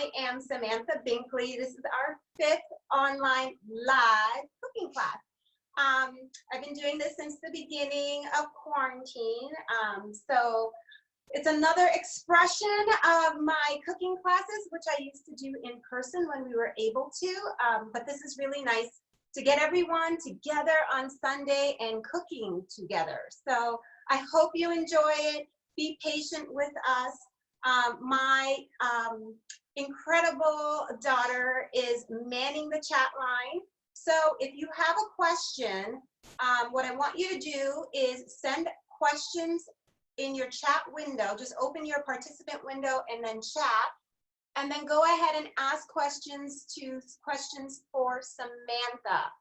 I am Samantha Binkley. This is our 5th online live cooking class. I've been doing this since the beginning of quarantine. So it's another expression of my cooking classes, which I used to do in person when we were able to. But this is really nice to get everyone together on Sunday and cooking together. So I hope you enjoy it. Be patient with us. My incredible daughter is manning the chat line. So if you have a question, what I want you to do is send questions in your chat window. Just open your participant window and then chat. And then go ahead and ask questions for Samantha.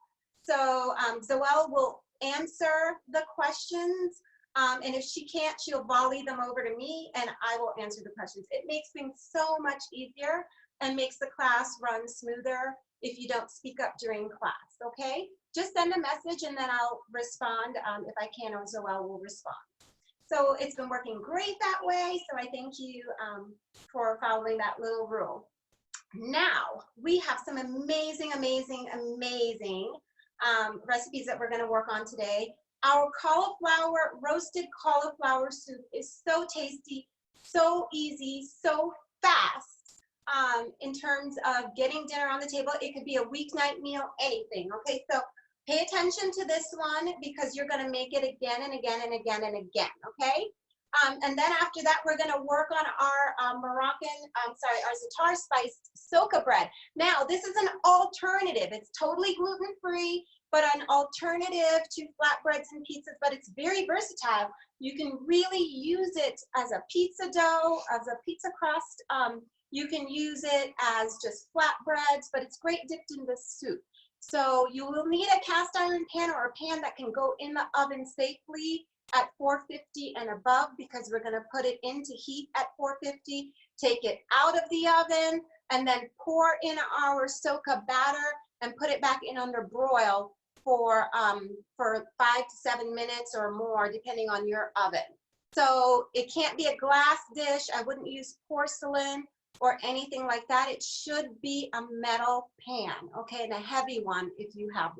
So Zoelle will answer the questions. And if she can't, she'll volley them over to me and I will answer the questions. It makes things so much easier and makes the class run smoother if you don't speak up during class, okay? Just send a message and then I'll respond if I can, or Zoelle will respond. So it's been working great that way, so I thank you for following that little rule. Now, we have some amazing, amazing, amazing recipes that we're gonna work on today. Our roasted cauliflower soup is so tasty, so easy, so fast in terms of getting dinner on the table. It could be a weeknight meal, anything, okay? So pay attention to this one because you're gonna make it again and again and again and again, okay? And then after that, we're gonna work on our our Za'atar spiced Socca bread. Now, this is an alternative. It's totally gluten-free, but an alternative to flatbreads and pizzas, but it's very versatile. You can really use it as a pizza dough, as a pizza crust. You can use it as just flatbreads, but it's great dipped in the soup. So you will need a cast iron pan or a pan that can go in the oven safely at 450 and above, because we're gonna put it into heat at 450, take it out of the oven, and then pour in our Socca batter and put it back in under broil for 5 to 7 minutes or more, depending on your oven. So it can't be a glass dish. I wouldn't use porcelain or anything like that. It should be a metal pan, okay, and a heavy one if you have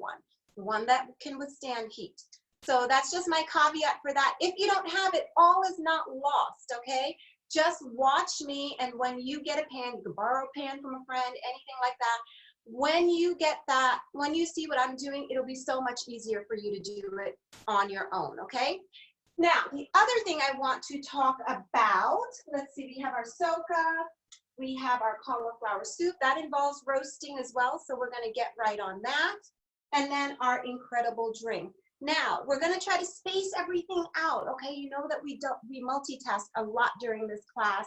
one that can withstand heat. So that's just my caveat for that. If you don't have it, all is not lost, okay? Just watch me, and when you get a pan, you can borrow a pan from a friend, anything like that. When you get that, when you see what I'm doing, it'll be so much easier for you to do it on your own, okay? Now, the other thing I want to talk about, let's see, we have our Socca, we have our cauliflower soup. That involves roasting as well, so we're gonna get right on that. And then our incredible drink. Now, we're gonna try to space everything out, okay? You know that we multitask a lot during this class.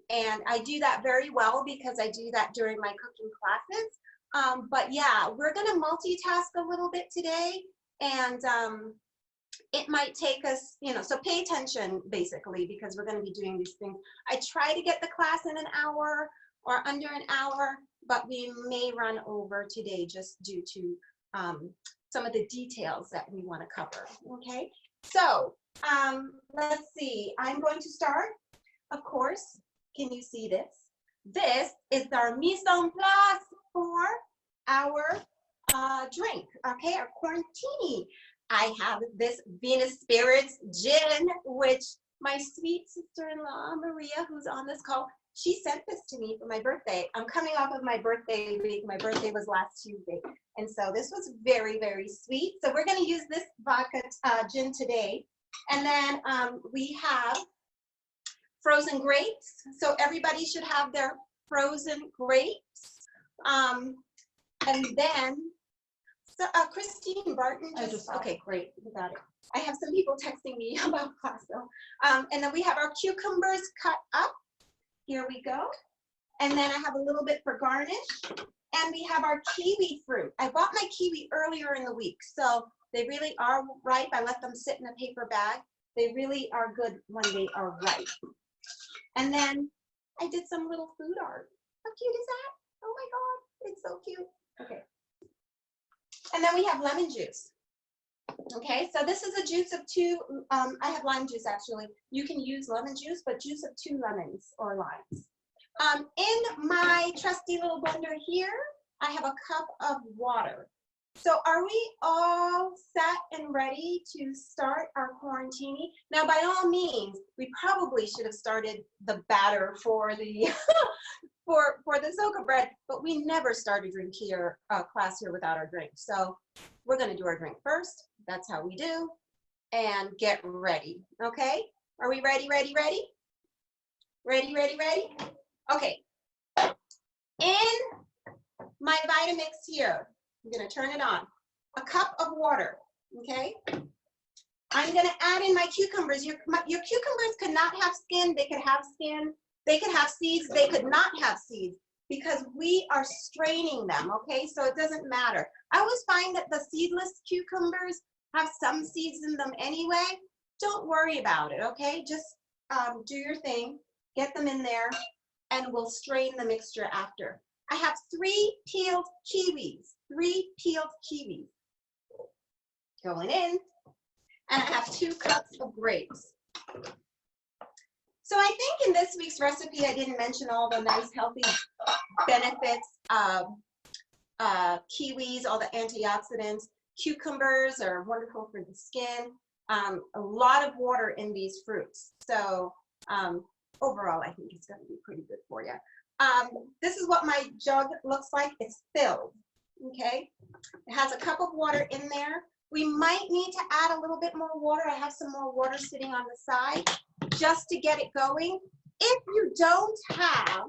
And I do that very well because I do that during my cooking classes. But yeah, we're gonna multitask a little bit today, and it might take us, so pay attention basically, because we're gonna be doing these things. I try to get the class in an hour or under an hour, but we may run over today just due to some of the details that we wanna cover, okay? So let's see, I'm going to start. Of course, can you see this? This is our mise en place for our drink, okay, our Quarantini. I have this Venus Spirits gin, which my sweet sister-in-law, Maria, who's on this call, she sent this to me for my birthday. I'm coming off of my birthday week. My birthday was last Tuesday. And so this was very, very sweet. So we're gonna use this vodka gin today. And then we have frozen grapes. So everybody should have their frozen grapes. And then, so Christine Barton okay, great, we got it. I have some people texting me about class, so. And then we have our cucumbers cut up. Here we go. And then I have a little bit for garnish. And we have our kiwi fruit. I bought my kiwi earlier in the week, so they really are ripe. I let them sit in a paper bag. They really are good when they are ripe. And then I did some little food art. How cute is that? Oh my God, it's so cute. Okay. And then we have lemon juice. Okay, so this is a juice of 2, I have lime juice actually. You can use lemon juice, but juice of 2 lemons or limes. In my trusty little blender here, I have a cup of water. So are we all set and ready to start our quarantini? Now, by all means, we probably should have started the batter for the for the Socca bread, but we never start a drink here, class here without our drink. So we're going to do our drink first. That's how we do. And get ready. Okay? Are we ready, ready, ready? Ready, ready, ready? Okay. In my Vitamix here, I'm going to turn it on. A cup of water. Okay? I'm going to add in my cucumbers. Your cucumbers could not have skin. They could have skin. They could have seeds. They could not have seeds because we are straining them. Okay? So it doesn't matter. I always find that the seedless cucumbers have some seeds in them anyway. Don't worry about it. Okay? Just do your thing. Get them in there, and we'll strain the mixture after. I have 3 peeled kiwis. 3 peeled kiwis going in, and I have 2 cups of grapes. So I think in this week's recipe, I didn't mention all the nice healthy benefits of kiwis, all the antioxidants. Cucumbers are wonderful for the skin. A lot of water in these fruits. So overall, I think it's going to be pretty good for you. This is what my jug looks like. It's filled, okay? It has a cup of water in there. We might need to add a little bit more water. I have some more water sitting on the side just to get it going. If you don't have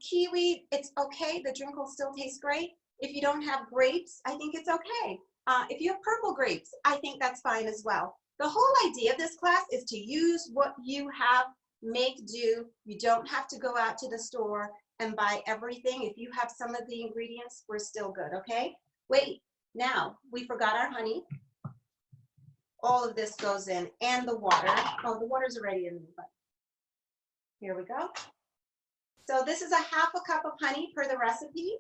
kiwi, it's okay. The drink will still taste great. If you don't have grapes, I think it's okay. If you have purple grapes, I think that's fine as well. The whole idea of this class is to use what you have, make do. You don't have to go out to the store and buy everything. If you have some of the ingredients, we're still good, okay? Wait, now, we forgot our honey. All of this goes in, and the water. Oh, the water's already in there, but here we go. So this is a half a cup of honey per the recipe.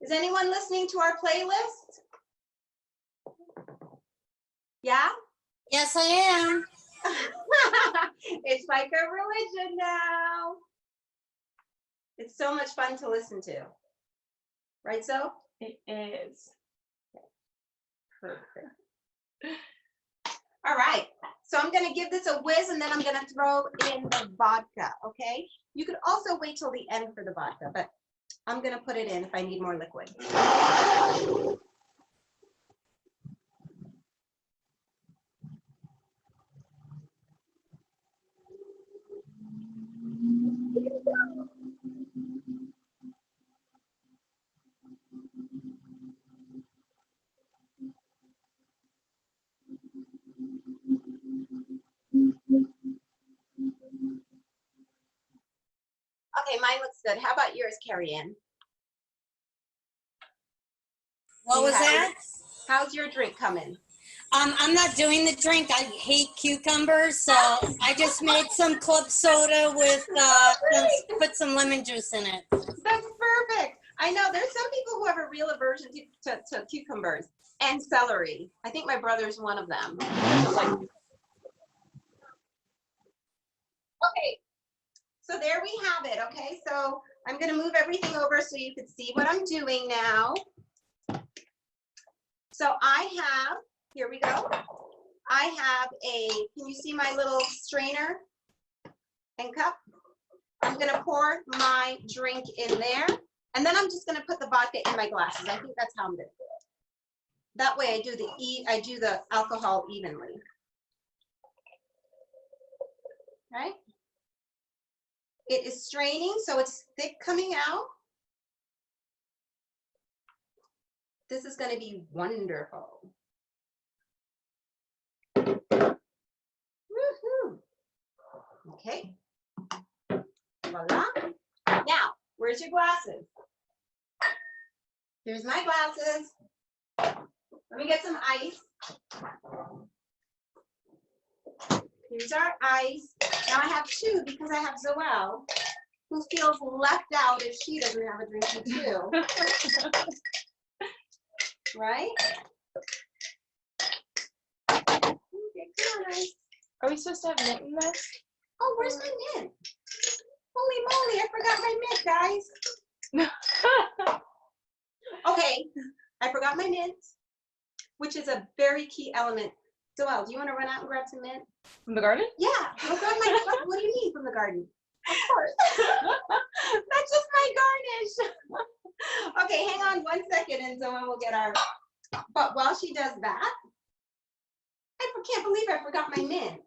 Is anyone listening to our playlist? Yeah? Yes, I am. It's like a religion now. It's so much fun to listen to. Right, so? It is. Perfect. All right, so I'm gonna give this a whiz and then I'm gonna throw in the vodka, okay? You could also wait till the end for the vodka, but I'm gonna put it in if I need more liquid. Okay, mine looks good. How about yours, Carrie Ann? What was that? How's your drink coming? I'm not doing the drink. I hate cucumbers, so I just made some club soda with, put some lemon juice in it. That's perfect. I know there's some people who have a real aversion to cucumbers and celery. I think my brother's one of them. Okay, so there we have it, okay? So I'm gonna move everything over so you can see what I'm doing now. So I have, here we go. I have can you see my little strainer and cup? I'm gonna pour my drink in there, and then I'm just gonna put the vodka in my glasses. I think that's how I'm gonna do it. That way I do the alcohol evenly. Right? It is straining, so it's thick coming out. This is going to be wonderful. Woohoo! Okay. Voila. Now, where's your glasses? Here's my glasses. Let me get some ice. Here's our ice. Now I have 2 because I have Zoelle, who feels left out if she doesn't have a drink too. Right? guys. Are we supposed to have mint in this? Oh, where's my mint? Holy moly, I forgot my mint, guys. Okay, I forgot my mint, which is a very key element. Joelle, do you want to run out and grab some mint? From the garden? Yeah, I'll grab my, what do you mean from the garden? Of course. That's just my garnish. Okay, hang on 1 second and Zoe will get our, but while she does that, I can't believe I forgot my mint.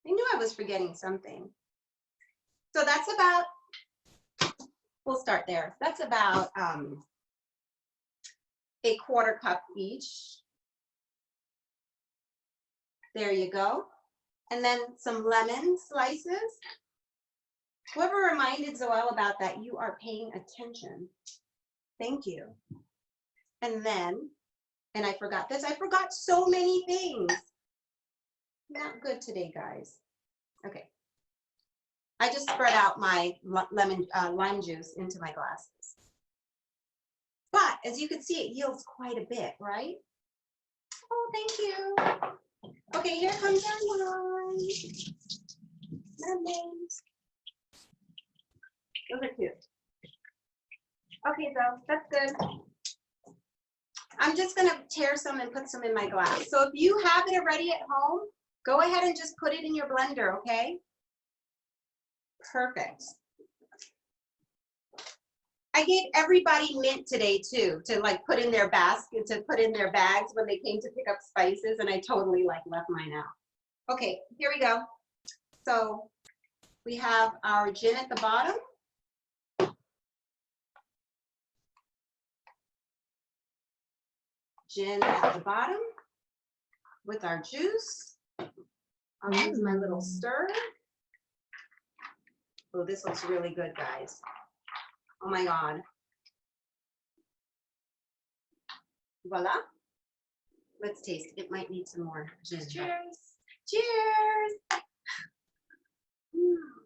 I knew I was forgetting something. So that's about, we'll start there. That's about a 1/4 cup each. There you go. And then some lemon slices. Whoever reminded Zoelle about that, you are paying attention. Thank you. And then, and I forgot this, I forgot so many things. Not good today, guys. Okay. I just spread out my lime juice into my glasses. But as you can see, it yields quite a bit, right? Oh, thank you. Okay, here comes our wine. Lemons. Those are cute. Okay, so that's good. I'm just gonna tear some and put some in my glass. So if you have it already at home, go ahead and just put it in your blender, okay? Perfect. I gave everybody mint today too, to like put in their basket, to put in their bags when they came to pick up spices, and I totally like left mine out. Okay, here we go. So we have our gin at the bottom. Gin at the bottom with our juice. I'll use my little stir. Oh, this looks really good, guys. Oh my God. Voila. Let's taste. It might need some more gin. Cheers. Cheers. Mm.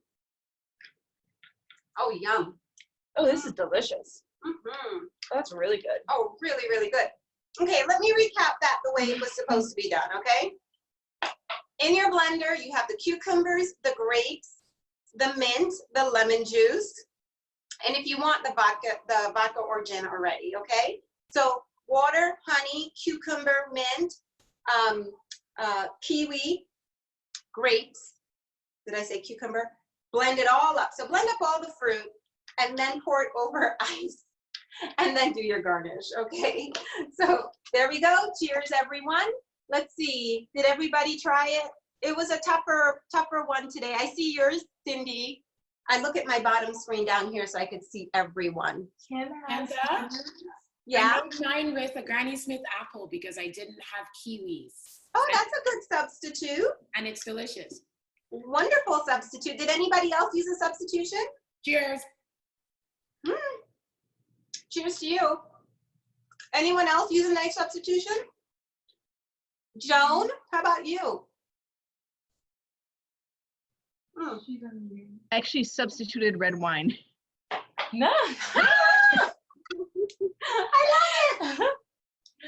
Oh, yum. Oh, this is delicious. Mm-hmm. Oh, that's really good. Oh, really, really good. Okay, let me recap that the way it was supposed to be done, okay? In your blender, you have the cucumbers, the grapes, the mint, the lemon juice, and if you want the vodka or gin already, okay? So water, honey, cucumber, mint, kiwi, grapes. Did I say cucumber? Blend it all up. So blend up all the fruit and then pour it over ice and then do your garnish, okay? So there we go. Cheers, everyone. Let's see. Did everybody try it? It was a tougher one today. I see yours, Cindy. I look at my bottom screen down here so I could see everyone. Amanda? Yeah. I made mine with a Granny Smith apple because I didn't have kiwis. Oh, that's a good substitute. And it's delicious. Wonderful substitute. Did anybody else use a substitution? Cheers. Cheers to you. Anyone else use a nice substitution? Joan, how about you? I actually substituted red wine. No. I love it.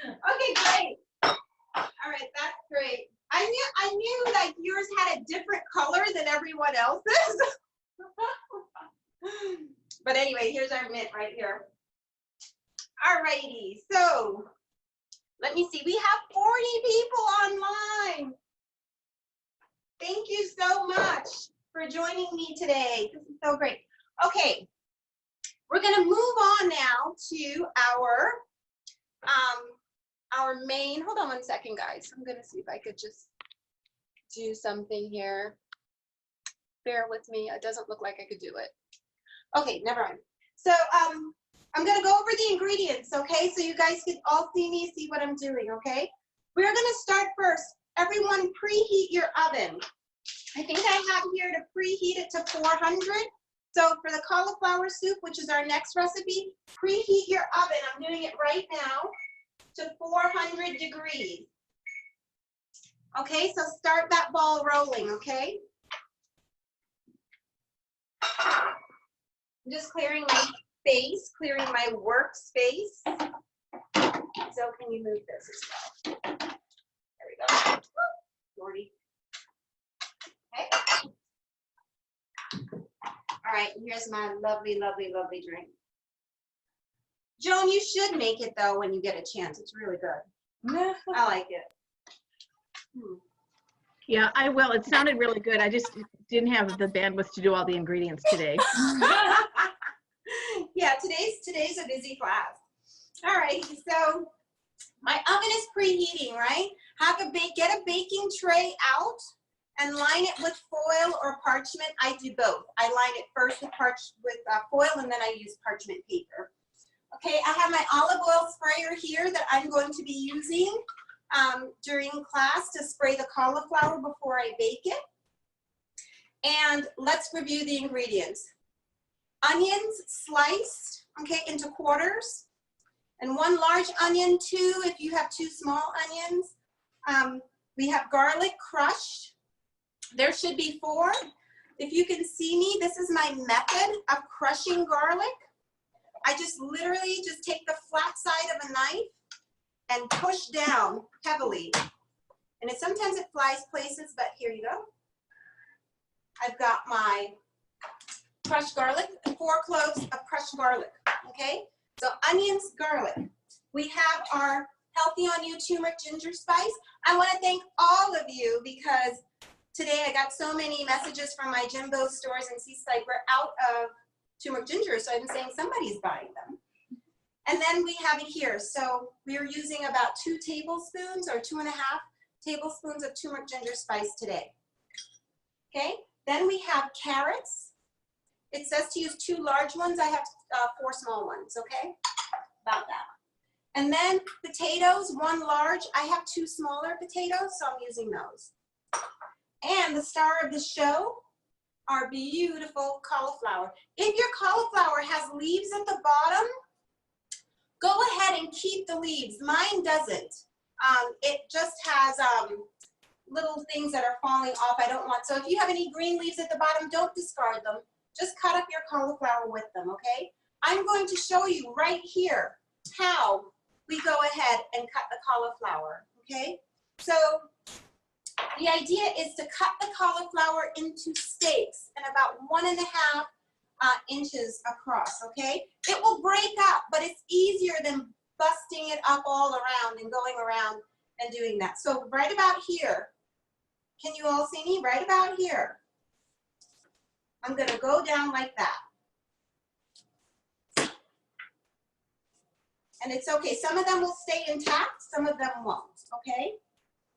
Okay, great. All right, that's great. I knew like yours had a different color than everyone else's. But anyway, here's our mint right here. All righty, so let me see. We have 40 people online. Thank you so much for joining me today. This is so great. Okay, we're gonna move on now to our main, hold on 1 second, guys. I'm gonna see if I could just do something here. Bear with me, it doesn't look like I could do it. Okay, never mind. So I'm gonna go over the ingredients, okay? So you guys can all see me, see what I'm doing, okay? We're gonna start first. Everyone preheat your oven. I think I have here to preheat it to 400. So for the cauliflower soup, which is our next recipe, preheat your oven. I'm doing it right now to 400 degrees. Okay, so start that ball rolling, okay? I'm just clearing my space, clearing my workspace. So can you move this as well? There we go. 40. Okay. All right, here's my lovely, lovely, lovely drink. Joan, you should make it though when you get a chance. It's really good. I like it. Yeah, I will. It sounded really good. I just didn't have the bandwidth to do all the ingredients today. Yeah, today's a busy class. All right, so my oven is preheating, right? Get a baking tray out and line it with foil or parchment. I do both. I line it first with foil and then I use parchment paper. Okay, I have my olive oil sprayer here that I'm going to be using during class to spray the cauliflower before I bake it. And let's review the ingredients. Onions sliced, okay, into quarters. And 1 large onion, 2 if you have 2 small onions. We have garlic crushed. There should be 4. If you can see me, this is my method of crushing garlic. I just literally just take the flat side of a knife and push down heavily. And sometimes it flies places, but here you go. I've got my crushed garlic, 4 cloves of crushed garlic, okay? So onions, garlic. We have our Healthy on You turmeric ginger spice. I want to thank all of you because today I got so many messages from my Jimbo stores and Seaside. We're out of turmeric ginger, so I'm saying somebody's buying them. And then we have it here. So we are using about 2 tablespoons or 2.5 tablespoons of turmeric ginger spice today. Okay, then we have carrots. It says to use 2 large ones. I have 4 small ones, okay? About that. And then potatoes, 1 large. I have 2 smaller potatoes, so I'm using those. And the star of the show, our beautiful cauliflower. If your cauliflower has leaves at the bottom, go ahead and keep the leaves. Mine doesn't. It just has little things that are falling off. I don't want. So if you have any green leaves at the bottom, don't discard them. Just cut up your cauliflower with them, okay? I'm going to show you right here how we go ahead and cut the cauliflower, okay? So the idea is to cut the cauliflower into steaks and about 1.5 inches across, okay? It will break up, but it's easier than busting it up all around and going around and doing that. So right about here, can you all see me? Right about here. I'm gonna go down like that. And it's okay, some of them will stay intact, some of them won't, okay?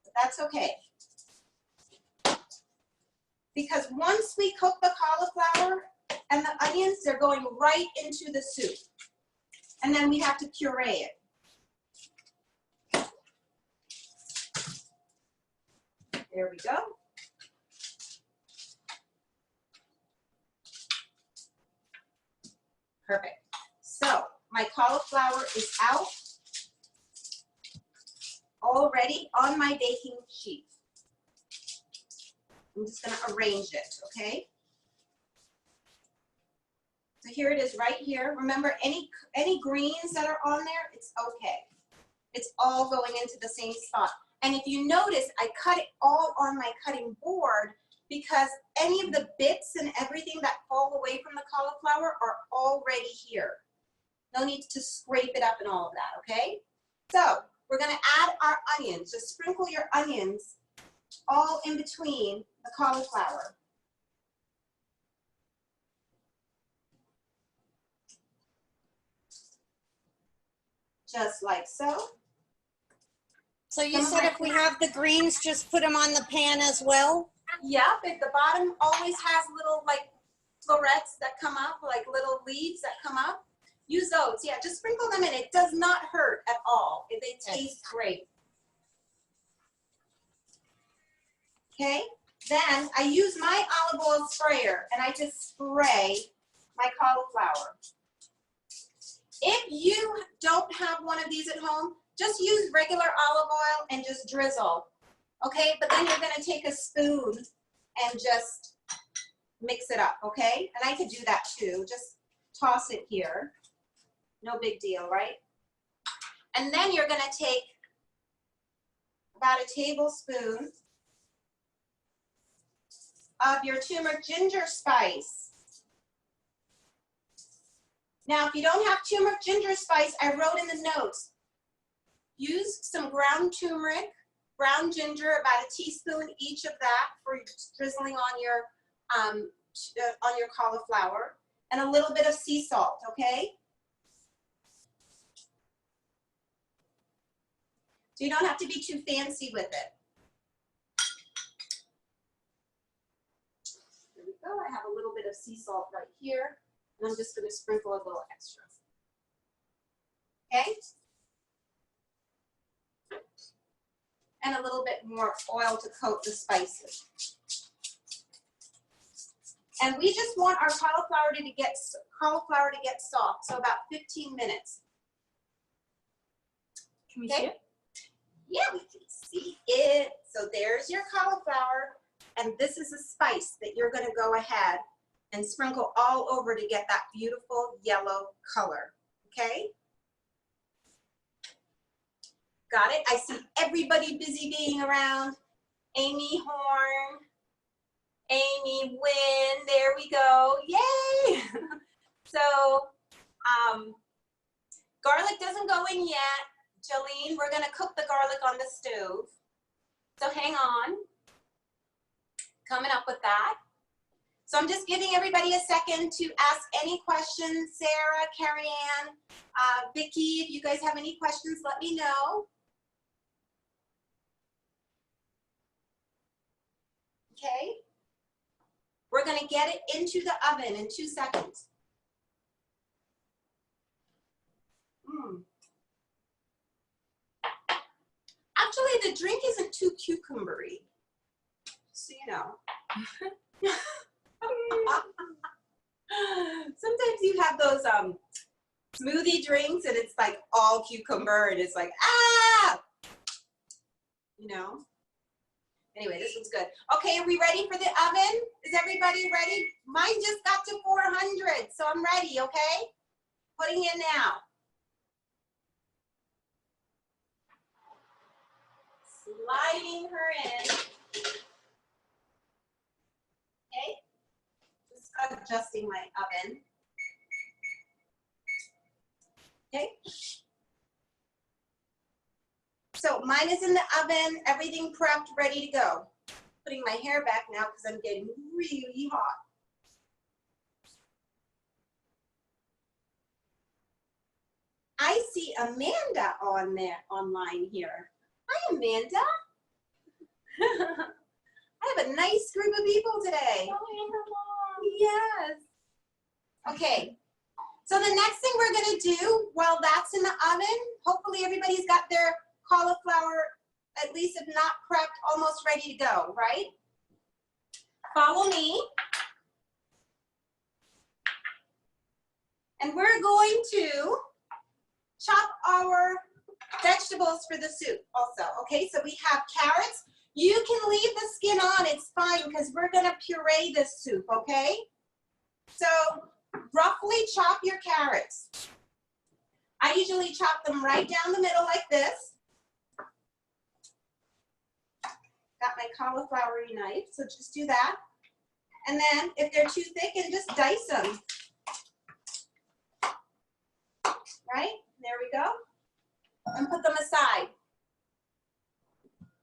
But that's okay. Because once we cook the cauliflower and the onions, they're going right into the soup. And then we have to puree it. There we go. Perfect. So my cauliflower is out, already on my baking sheet. I'm just going to arrange it, okay? So here it is right here. Remember, any greens that are on there, it's okay. It's all going into the same spot. And if you notice, I cut it all on my cutting board because any of the bits and everything that fall away from the cauliflower are already here. No need to scrape it up and all of that, okay? So we're gonna add our onions. Just sprinkle your onions all in between the cauliflower. Just like so. So you said if we have the greens, just put them on the pan as well? Yep, at the bottom always has little like florets that come up, like little leaves that come up. Use those, yeah, just sprinkle them in. It does not hurt at all. They taste great. Okay, then I use my olive oil sprayer and I just spray my cauliflower. If you don't have one of these at home, just use regular olive oil and just drizzle. Okay, but then you're gonna take a spoon and just mix it up, okay? And I could do that too, just toss it here. No big deal, right? And then you're gonna take about a tablespoon of your turmeric ginger spice. Now, if you don't have turmeric ginger spice, I wrote in the notes, use some ground turmeric, ground ginger, about a teaspoon each of that for drizzling on your cauliflower, and a little bit of sea salt, okay? So you don't have to be too fancy with it. There we go. I have a little bit of sea salt right here, and I'm just going to sprinkle a little extra. Okay? And a little bit more oil to coat the spices. And we just want our cauliflower to get soft, so about 15 minutes. Can we Okay. see it? Yeah, we can see it. So there's your cauliflower, and this is a spice that you're gonna go ahead and sprinkle all over to get that beautiful yellow color, okay? Got it? I see everybody busy being around. Amy Horn, Amy Wynn, there we go, yay! So, garlic doesn't go in yet. Jolene, we're gonna cook the garlic on the stove. So hang on, coming up with that. So I'm just giving everybody a second to ask any questions. Sarah, Carrie Ann, Vicki, if you guys have any questions, let me know. Okay. We're gonna get it into the oven in 2 seconds. Actually, the drink isn't too cucumbery, so you know. Sometimes you have those smoothie drinks and it's like all cucumber and it's like, ah! You know? Anyway, this one's good. Okay, are we ready for the oven? Is everybody ready? Mine just got to 400, so I'm ready, okay? Putting in now. Sliding her in. Okay, just adjusting my oven. Okay. So mine is in the oven, everything prepped, ready to go. Putting my hair back now because I'm getting really hot. I see Amanda on there online here. Hi, Amanda. I have a nice group of people today. Yes. Okay. So the next thing we're going to do while that's in the oven, hopefully everybody's got their cauliflower, at least if not prepped, almost ready to go, right? Follow me. And we're going to chop our vegetables for the soup also, okay? So we have carrots. You can leave the skin on, it's fine, because we're gonna puree this soup, okay? So roughly chop your carrots. I usually chop them right down the middle like this. Got my cauliflower knife, so just do that. And then if they're too thick, and just dice them. Right, there we go. And put them aside.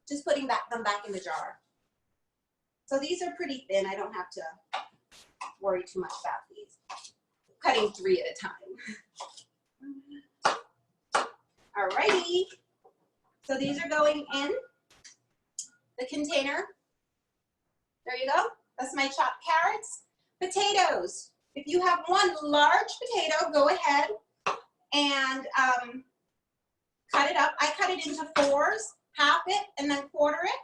Just putting them back in the jar. So these are pretty thin. I don't have to worry too much about these. Cutting 3 at a time. All righty. So these are going in the container. There you go. That's my chopped carrots. Potatoes. If you have one large potato, go ahead and cut it up. I cut it into 4s, half it, and then quarter it,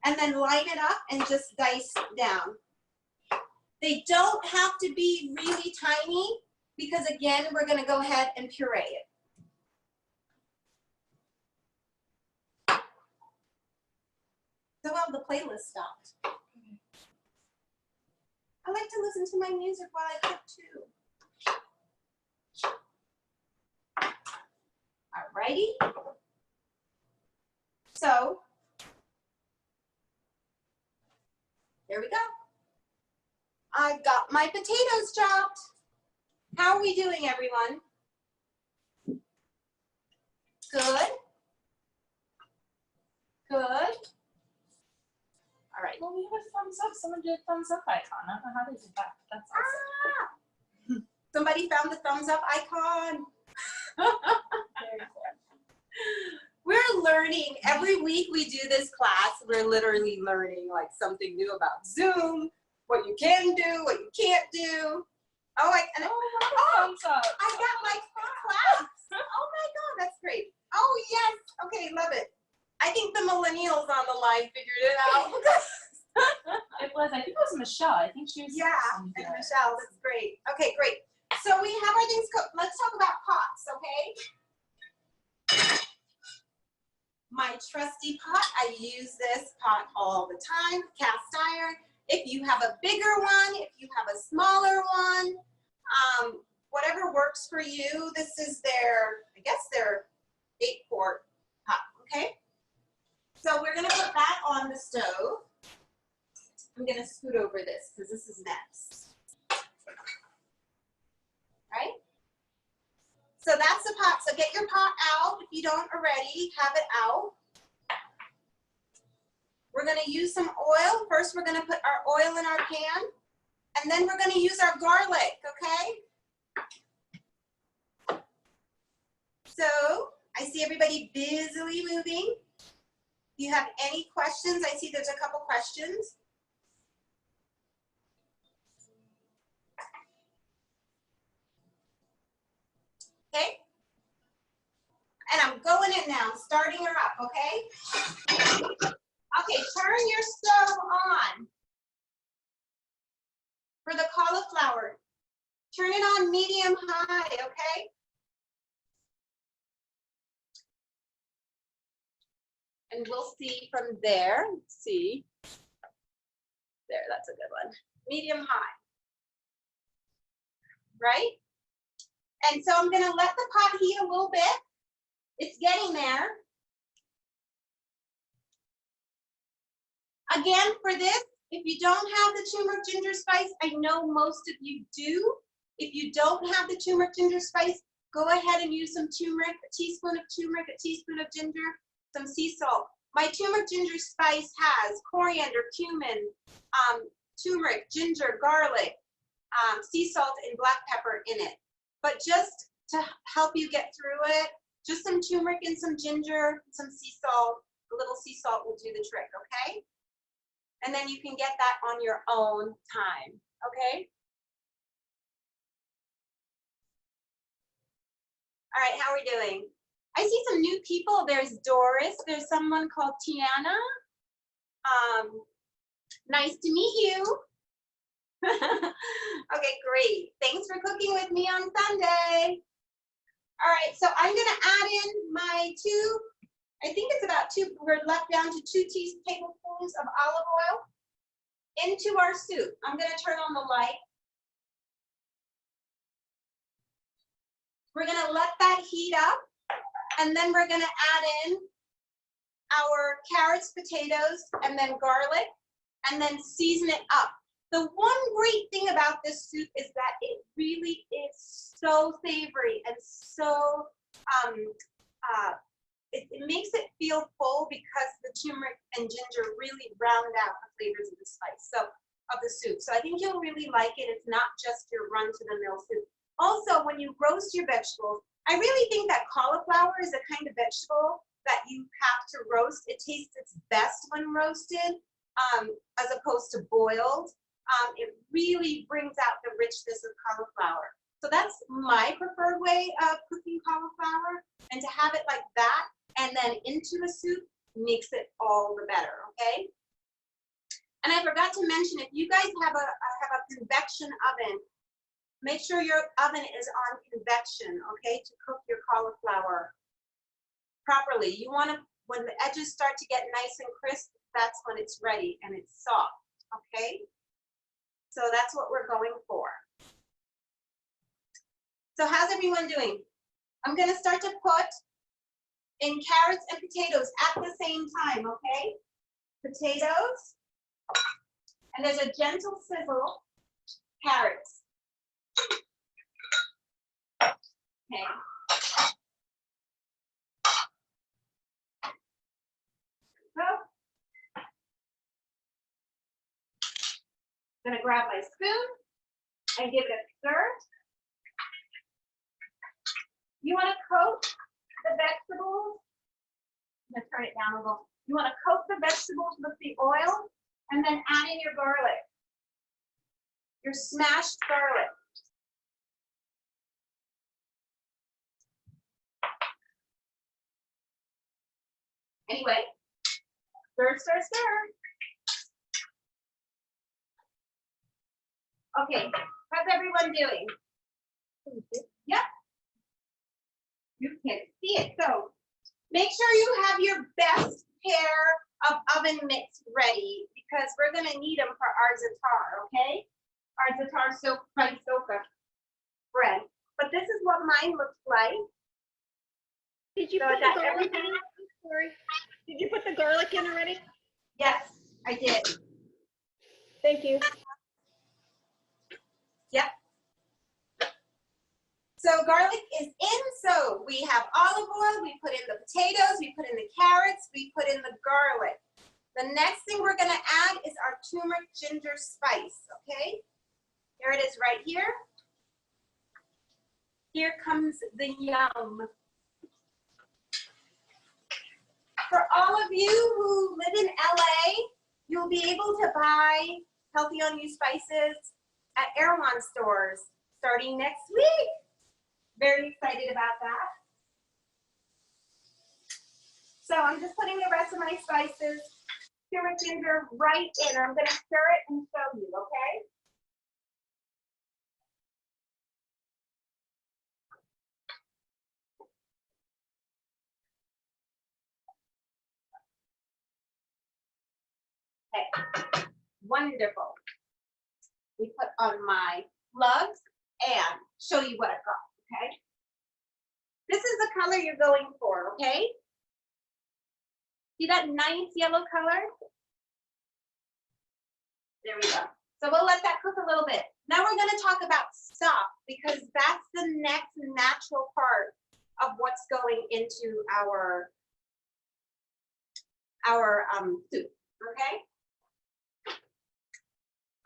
and then line it up and just dice down. They don't have to be really tiny because, again, we're going to go ahead and puree it. So well, the playlist stopped. I like to listen to my music while I cook too. Alrighty. So There we go. I've got my potatoes chopped. How are we doing, everyone? Good. Good. All right. Well, we have a thumbs up. Someone did a thumbs up icon. I don't know how they did that. That's awesome. Somebody found the thumbs up icon. Very cool. We're learning. Every week we do this class, we're literally learning like something new about Zoom, what you can do, what you can't do. Oh, Thumbs up. I got like class. Oh my God, that's great. Oh yes. Okay, love it. I think the millennials on the line figured it out. It was, I think it was Michelle. I think she was. Yeah, and Michelle, that's great. Okay, great. So we have our things cooked. Let's talk about pots, okay? My trusty pot, I use this pot all the time, cast iron. If you have a bigger one, if you have a smaller one, whatever works for you. This is their, I guess their 8-quart pot, okay? So we're gonna put that on the stove. I'm gonna scoot over this because this is next. Right? So that's the pot. So get your pot out. If you don't already, have it out. We're gonna use some oil. First, we're gonna put our oil in our pan, and then we're gonna use our garlic, okay? So I see everybody busily moving. If you have any questions, I see there's a couple questions. Okay? And I'm going in now, I'm starting her up, okay? Okay, turn your stove on for the cauliflower. Turn it on medium high, okay? And we'll see from there, let's see. There, that's a good one. Medium high, right? And so I'm gonna let the pot heat a little bit. It's getting there. Again, for this, if you don't have the turmeric ginger spice, I know most of you do. If you don't have the turmeric ginger spice, go ahead and use some turmeric, a teaspoon of turmeric, a teaspoon of ginger, some sea salt. My turmeric ginger spice has coriander, cumin, turmeric, ginger, garlic, sea salt, and black pepper in it. But just to help you get through it, just some turmeric and some ginger, some sea salt, a little sea salt will do the trick, okay? And then you can get that on your own time, okay? All right, how are we doing? I see some new people. There's Doris. There's someone called Tiana. Nice to meet you. Okay, great. Thanks for cooking with me on Sunday. All right, so I'm gonna add in my I think it's about we're left down to 2 tablespoons of olive oil into our soup. I'm gonna turn on the light. We're gonna let that heat up, and then we're gonna add in our carrots, potatoes, and then garlic, and then season it up. The one great thing about this soup is that it really is so savory and so, it makes it feel full because the turmeric and ginger really round out the flavors of the spice, of the soup. So I think you'll really like it. It's not just your run-to-the-mill soup. Also, when you roast your vegetables, I really think that cauliflower is a kind of vegetable that you have to roast. It tastes its best when roasted, as opposed to boiled. It really brings out the richness of cauliflower. So that's my preferred way of cooking cauliflower, and to have it like that and then into a soup makes it all the better, okay? And I forgot to mention, if you guys have a convection oven, make sure your oven is on convection, okay, to cook your cauliflower properly. You want to, when the edges start to get nice and crisp, that's when it's ready and it's soft, okay? So that's what we're going for. So how's everyone doing? I'm gonna start to put in carrots and potatoes at the same time, okay? Potatoes, And there's a gentle sizzle. Carrots. Okay. So, I'm gonna grab my spoon and give it a stir. You wanna coat the vegetables. I'm gonna turn it down a little. You wanna coat the vegetables with the oil and then add in your garlic. Your smashed garlic. Anyway, stir, stir, stir. Okay, how's everyone doing? Yep. You can see it. So make sure you have your best pair of oven mitts ready because we're gonna need them for our Za'atar, okay? Our Za'atar Socca bread. But this is what mine looks like. Did you So put I got the garlic everything. in? Sorry. Did you put the garlic in already? Yes, I did. Thank you. Yep. So garlic is in, so we have olive oil, we put in the potatoes, we put in the carrots, we put in the garlic. The next thing we're gonna add is our turmeric ginger spice, okay? Here it is right here. Here comes the yum. For all of you who live in LA, you'll be able to buy healthy on you spices at Erewhon stores starting next week. Very excited about that. So I'm just putting the rest of my spices, turmeric ginger right in. I'm gonna stir it and show you, okay? Okay, wonderful. We put on my gloves and show you what I've got, okay? This is the color you're going for, okay? See that nice yellow color? There we go. So we'll let that cook a little bit. Now we're gonna talk about stock because that's the next natural part of what's going into our soup, okay?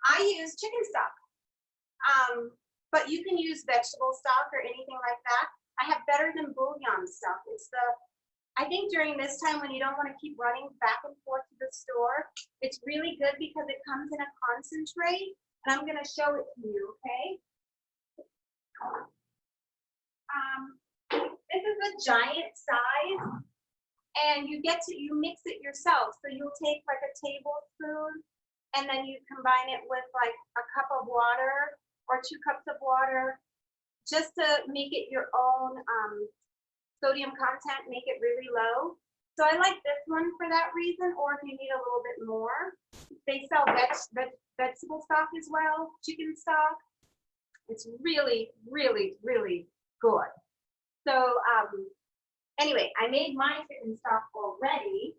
I use chicken stock, but you can use vegetable stock or anything like that. I have better than bouillon stock. It's the, I think during this time when you don't want to keep running back and forth to the store, it's really good because it comes in a concentrate, and I'm gonna show it to you, okay? This is a giant size, and you mix it yourself. So you'll take like a tablespoon, and then you combine it with like a cup of water or 2 cups of water, just to make it your own sodium content, make it really low. So I like this one for that reason, or if you need a little bit more. They sell vegetable stock as well, chicken stock. It's really, really, really good. So anyway, I made my chicken stock already.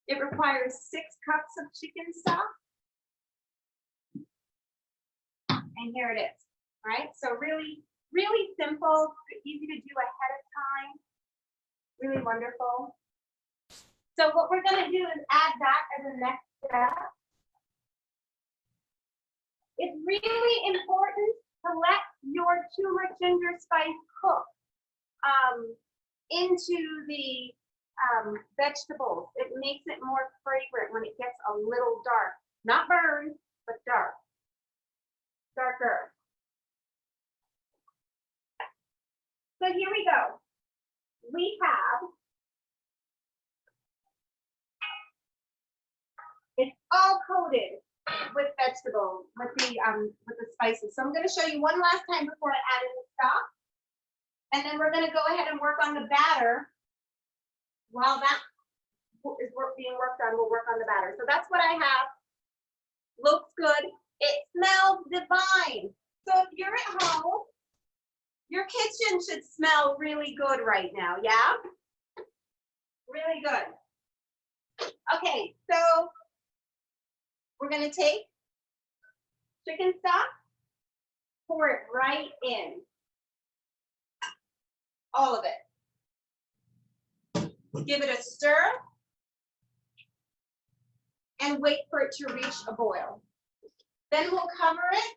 It requires 6 cups of chicken stock. And here it is, right? So really, really simple, easy to do ahead of time. Really wonderful. So what we're gonna do is add that as a next step. It's really important to let your turmeric ginger spice cook into the vegetables. It makes it more fragrant when it gets a little dark. Not burned, but dark. Darker. So here we go. We have, it's all coated with vegetables, with the spices. So I'm going to show you one last time before I add in the stock. And then we're going to go ahead and work on the batter. While that is being worked on, we'll work on the batter. So that's what I have. Looks good. It smells divine. So if you're at home, your kitchen should smell really good right now, yeah? Really good. Okay, so we're gonna take chicken stock, pour it right in. All of it. Give it a stir and wait for it to reach a boil. Then we'll cover it,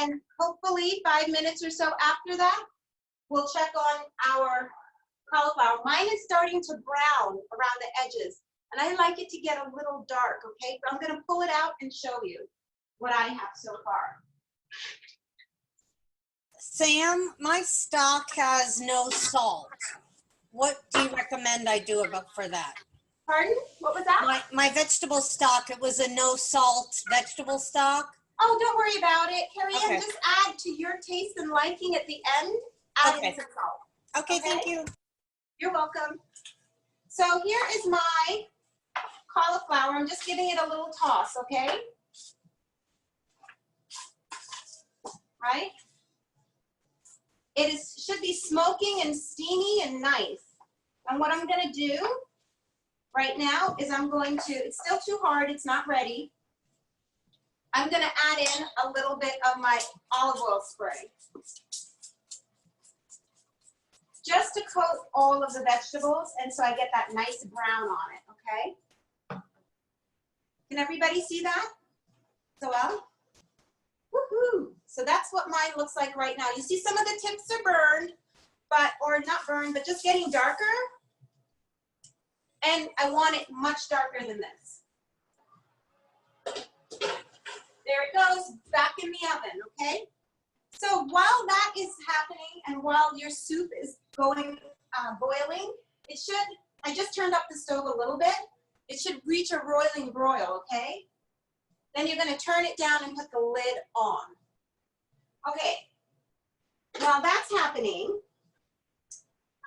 and hopefully 5 minutes or so after that, we'll check on our cauliflower. Mine is starting to brown around the edges, and I like it to get a little dark, okay? So I'm gonna pull it out and show you what I have so far. Sam, my stock has no salt. What do you recommend I do about for that? Pardon? What was that? My vegetable stock, it was a no salt vegetable stock. Oh, don't worry about it. Carrie Ann, Okay. just add to your taste and liking at the end, add Okay. in some salt. Okay, thank Okay. you. You're welcome. So here is my cauliflower. I'm just giving it a little toss, okay? Right? It should be smoking and steamy and nice. And what I'm gonna do right now is I'm going to, it's still too hard, it's not ready. I'm gonna add in a little bit of my olive oil spray. Just to coat all of the vegetables, and so I get that nice brown on it, okay? Can everybody see that so well? Woohoo! So that's what mine looks like right now. You see some of the tips are burned, or not burned, but just getting darker. And I want it much darker than this. There it goes, back in the oven, okay? So while that is happening and while your soup is going boiling, it should, I just turned up the stove a little bit. It should reach a roiling broil, okay? Then you're gonna turn it down and put the lid on. Okay, while that's happening,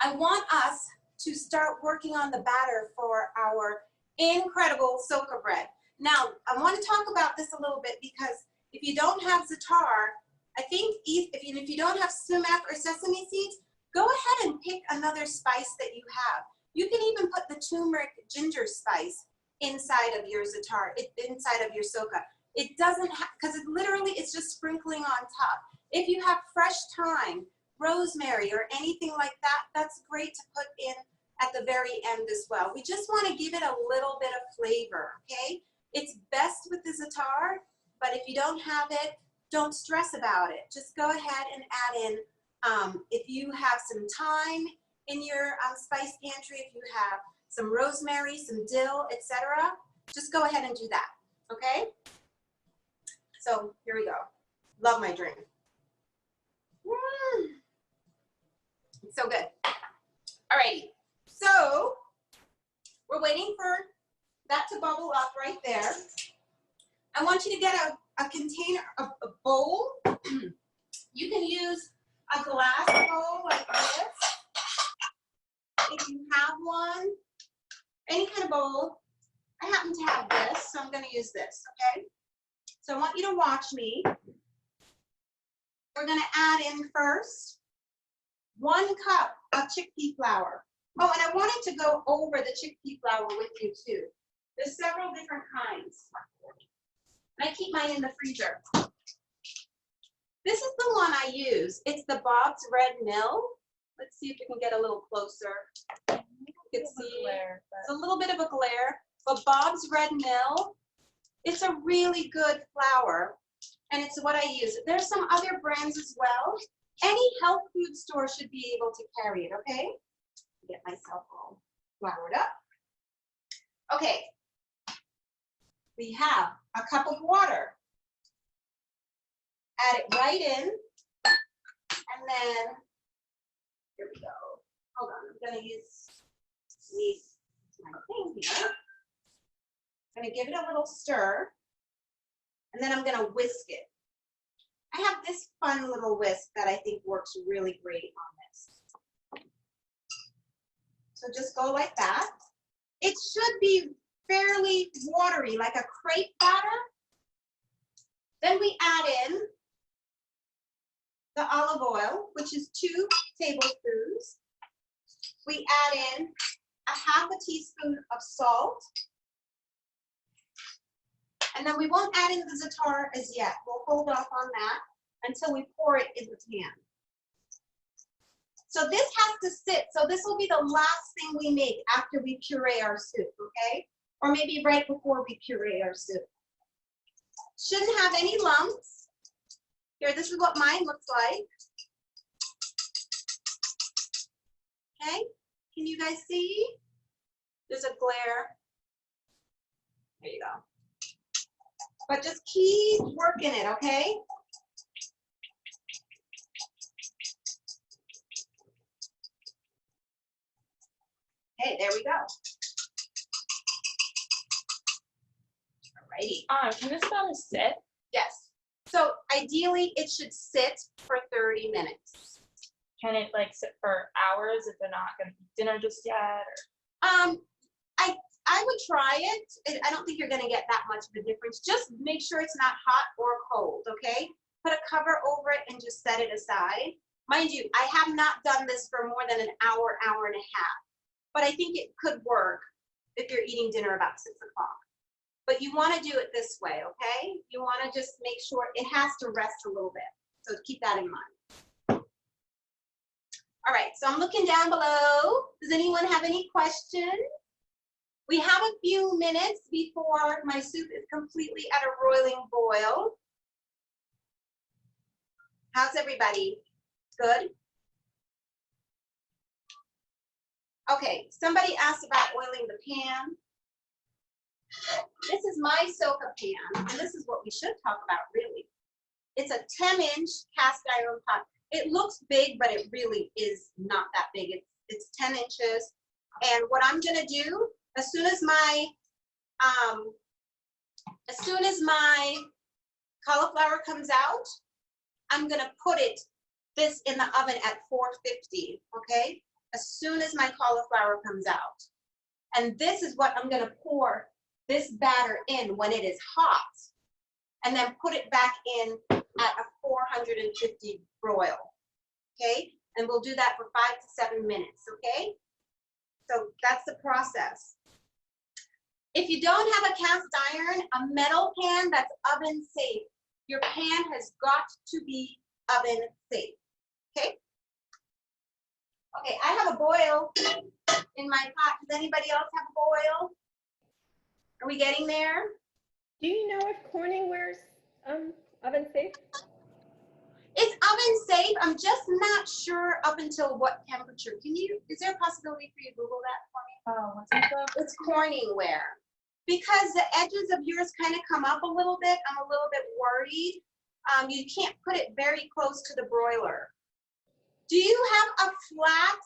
I want us to start working on the batter for our incredible Socca bread. Now, I want to talk about this a little bit because if you don't have Za'atar, I think if you don't have sumac or sesame seeds, go ahead and pick another spice that you have. You can even put the turmeric ginger spice inside of your Za'atar, inside of your Socca. It doesn't have, because it literally it's just sprinkling on top. If you have fresh thyme, rosemary, or anything like that, that's great to put in at the very end as well. We just want to give it a little bit of flavor, okay? It's best with the Za'atar, but if you don't have it, don't stress about it. Just go ahead and add in, if you have some thyme in your spice pantry, if you have some rosemary, some dill, etc., just go ahead and do that, okay? So here we go. Love my drink. It's so good. All right, so we're waiting for that to bubble up right there. I want you to get a container, a bowl. You can use a glass bowl like this. If you have one, any kind of bowl. I happen to have this, so I'm gonna use this, okay? So I want you to watch me. We're gonna add in first 1 cup of chickpea flour. Oh, and I wanted to go over the chickpea flour with you too. There's several different kinds. And I keep mine in the freezer. This is the one I use. It's the Bob's Red Mill. Let's see if we can get a little closer. You can see it's a little bit of a glare, but Bob's Red Mill, it's a really good flour, and it's what I use. There's some other brands as well. Any health food store should be able to carry it, okay? Get myself all floured up. Okay. We have a cup of water. Add it right in, and then, here we go. Hold on, I'm gonna use my thing here. I'm gonna give it a little stir, and then I'm gonna whisk it. I have this fun little whisk that I think works really great on this. So just go like that. It should be fairly watery, like a crepe batter. Then we add in the olive oil, which is 2 tablespoons. We add in a 1/2 teaspoon of salt. And then we won't add in the za'atar as yet. We'll hold off on that until we pour it in the pan. So this has to sit. So this will be the last thing we make after we puree our soup, okay? Or maybe right before we puree our soup. Shouldn't have any lumps. Here, this is what mine looks like. Okay, can you guys see? There's a glare. There you go. But just keep working it, okay? Okay, there we go. Alrighty. Can this not sit? Yes. So ideally, it should sit for 30 minutes. Can it like sit for hours if they're not gonna eat dinner just yet? Or? I would try it. I don't think you're gonna get that much of a difference. Just make sure it's not hot or cold, okay? Put a cover over it and just set it aside. Mind you, I have not done this for more than an hour, hour and a half, but I think it could work if you're eating dinner about 6 o'clock. But you wanna do it this way, okay? You wanna just make sure it has to rest a little bit. So keep that in mind. All right, so I'm looking down below. Does anyone have any questions? We have a few minutes before my soup is completely at a roiling boil. How's everybody? Good? Okay, somebody asked about oiling the pan. This is my Socca pan, and this is what we should talk about, really. It's a 10-inch cast iron pot. It looks big, but it really is not that big. It's 10 inches. And what I'm gonna do, as soon as my cauliflower comes out, I'm gonna put this in the oven at 450, okay? As soon as my cauliflower comes out. And this is what I'm gonna pour this batter in when it is hot, and then put it back in at a 450 broil, okay? And we'll do that for 5 to 7 minutes, okay? So that's the process. If you don't have a cast iron, a metal pan that's oven safe. Your pan has got to be oven safe, okay? Okay, I have a boil in my pot. Does anybody else have a boil? Are we getting there? Do you know if Corningware's oven safe? It's oven safe. I'm just not sure up until what temperature. Is there a possibility for you to Google that for me? Oh, what's it called? It's Corningware. Because the edges of yours kind of come up a little bit, I'm a little bit worried. You can't put it very close to the broiler. Do you have a flat,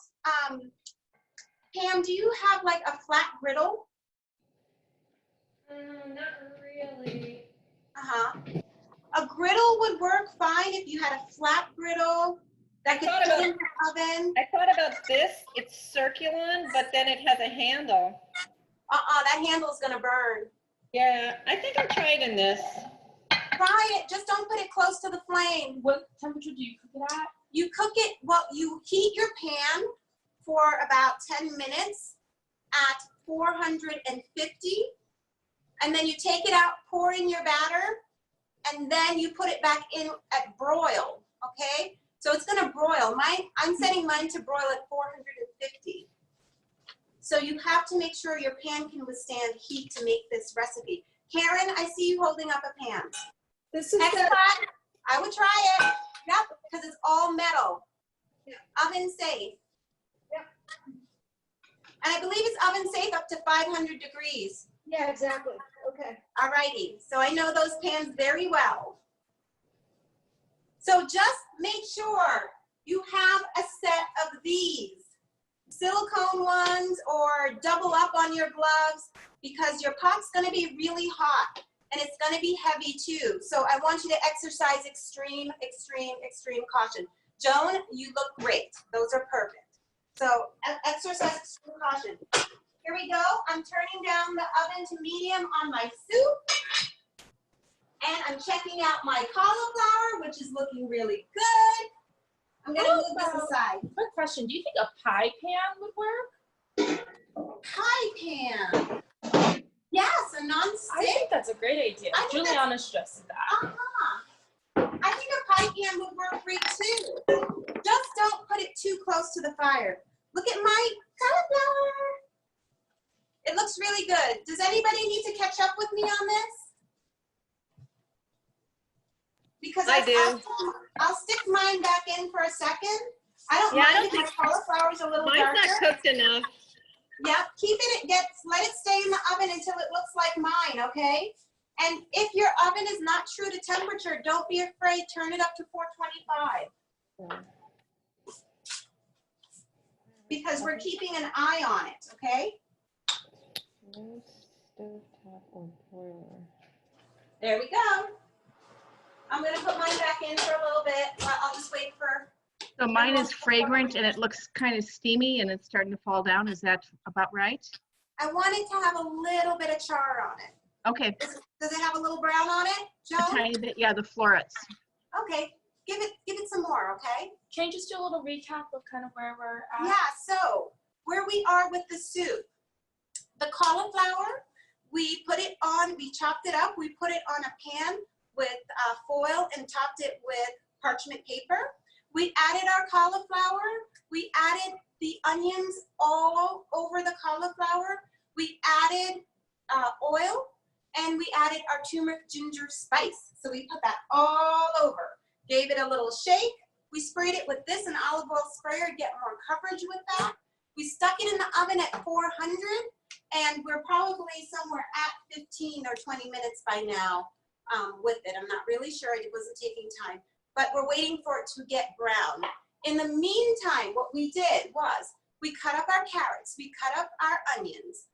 Pam, do you have like a flat griddle? Not really. Uh-huh. A griddle would work fine if you had a flat griddle that could fit in the oven. I thought about this. It's circular, but then it has a handle. That handle's gonna burn. Yeah, I think I'll try it in this. Try it, just don't put it close to the flame. What temperature do you cook it at? You cook it, well, you heat your pan for about 10 minutes at 450. And then you take it out, pour in your batter, and then you put it back in at broil, okay? So it's gonna broil. I'm setting mine to broil at 450. So you have to make sure your pan can withstand heat to make this recipe. Karen, I see you holding up a pan. This is Excellent. I would try it. Yep, because it's all metal. Oven safe. Yep. And I believe it's oven safe up to 500 degrees. Yeah, exactly. Okay. All righty, so I know those pans very well. So just make sure you have a set of these silicone ones, or double up on your gloves, because your pot's gonna be really hot and it's gonna be heavy too. So I want you to exercise extreme, extreme, extreme caution. Joan, you look great. Those are perfect. So exercise extreme caution. Here we go. I'm turning down the oven to medium on my soup. And I'm checking out my cauliflower, which is looking really good. I'm gonna move this aside. Quick question, do you think a pie pan would work? Pie pan. Yes, a I non-stick. think that's it's a great idea. I think Juliana suggested that. I think a pie pan would work great too. Just don't put it too close to the fire. Look at my cauliflower. It looks really good. Does anybody need to catch up with me on this? Because I do. I'll stick mine back in for a second. I don't Yeah, I mind don't if my cauliflower's a little Mine's darker. not cooked enough. Yeah, let it stay in the oven until it looks like mine, okay? And if your oven is not true to temperature, don't be afraid, turn it up to 425. Because we're keeping an eye on it, okay? No stovetop or broiler. There we go. I'm gonna put mine back in for a little bit. I'll just wait for, So mine is fragrant and it looks kind of steamy and it's starting to fall down. Is that about right? I want it to have a little bit of char on it. Okay, Does it have a little brown on it, a Joan? tiny bit. Yeah, the florets. Okay, give it some more, okay? Can you just do a little recap of kind of where we're at? Yeah, so where we are with the soup. The cauliflower, we put it on, we chopped it up, we put it on a pan with foil and topped it with parchment paper. We added our cauliflower, we added the onions all over the cauliflower. We added oil, and we added our turmeric ginger spice. So we put that all over, gave it a little shake. We sprayed it with this, an olive oil sprayer, to get more coverage with that. We stuck it in the oven at 400, and we're probably somewhere at 15 or 20 minutes by now with it. I'm not really sure, it wasn't taking time, but we're waiting for it to get brown. In the meantime, what we did was, we cut up our carrots, we cut up our onions,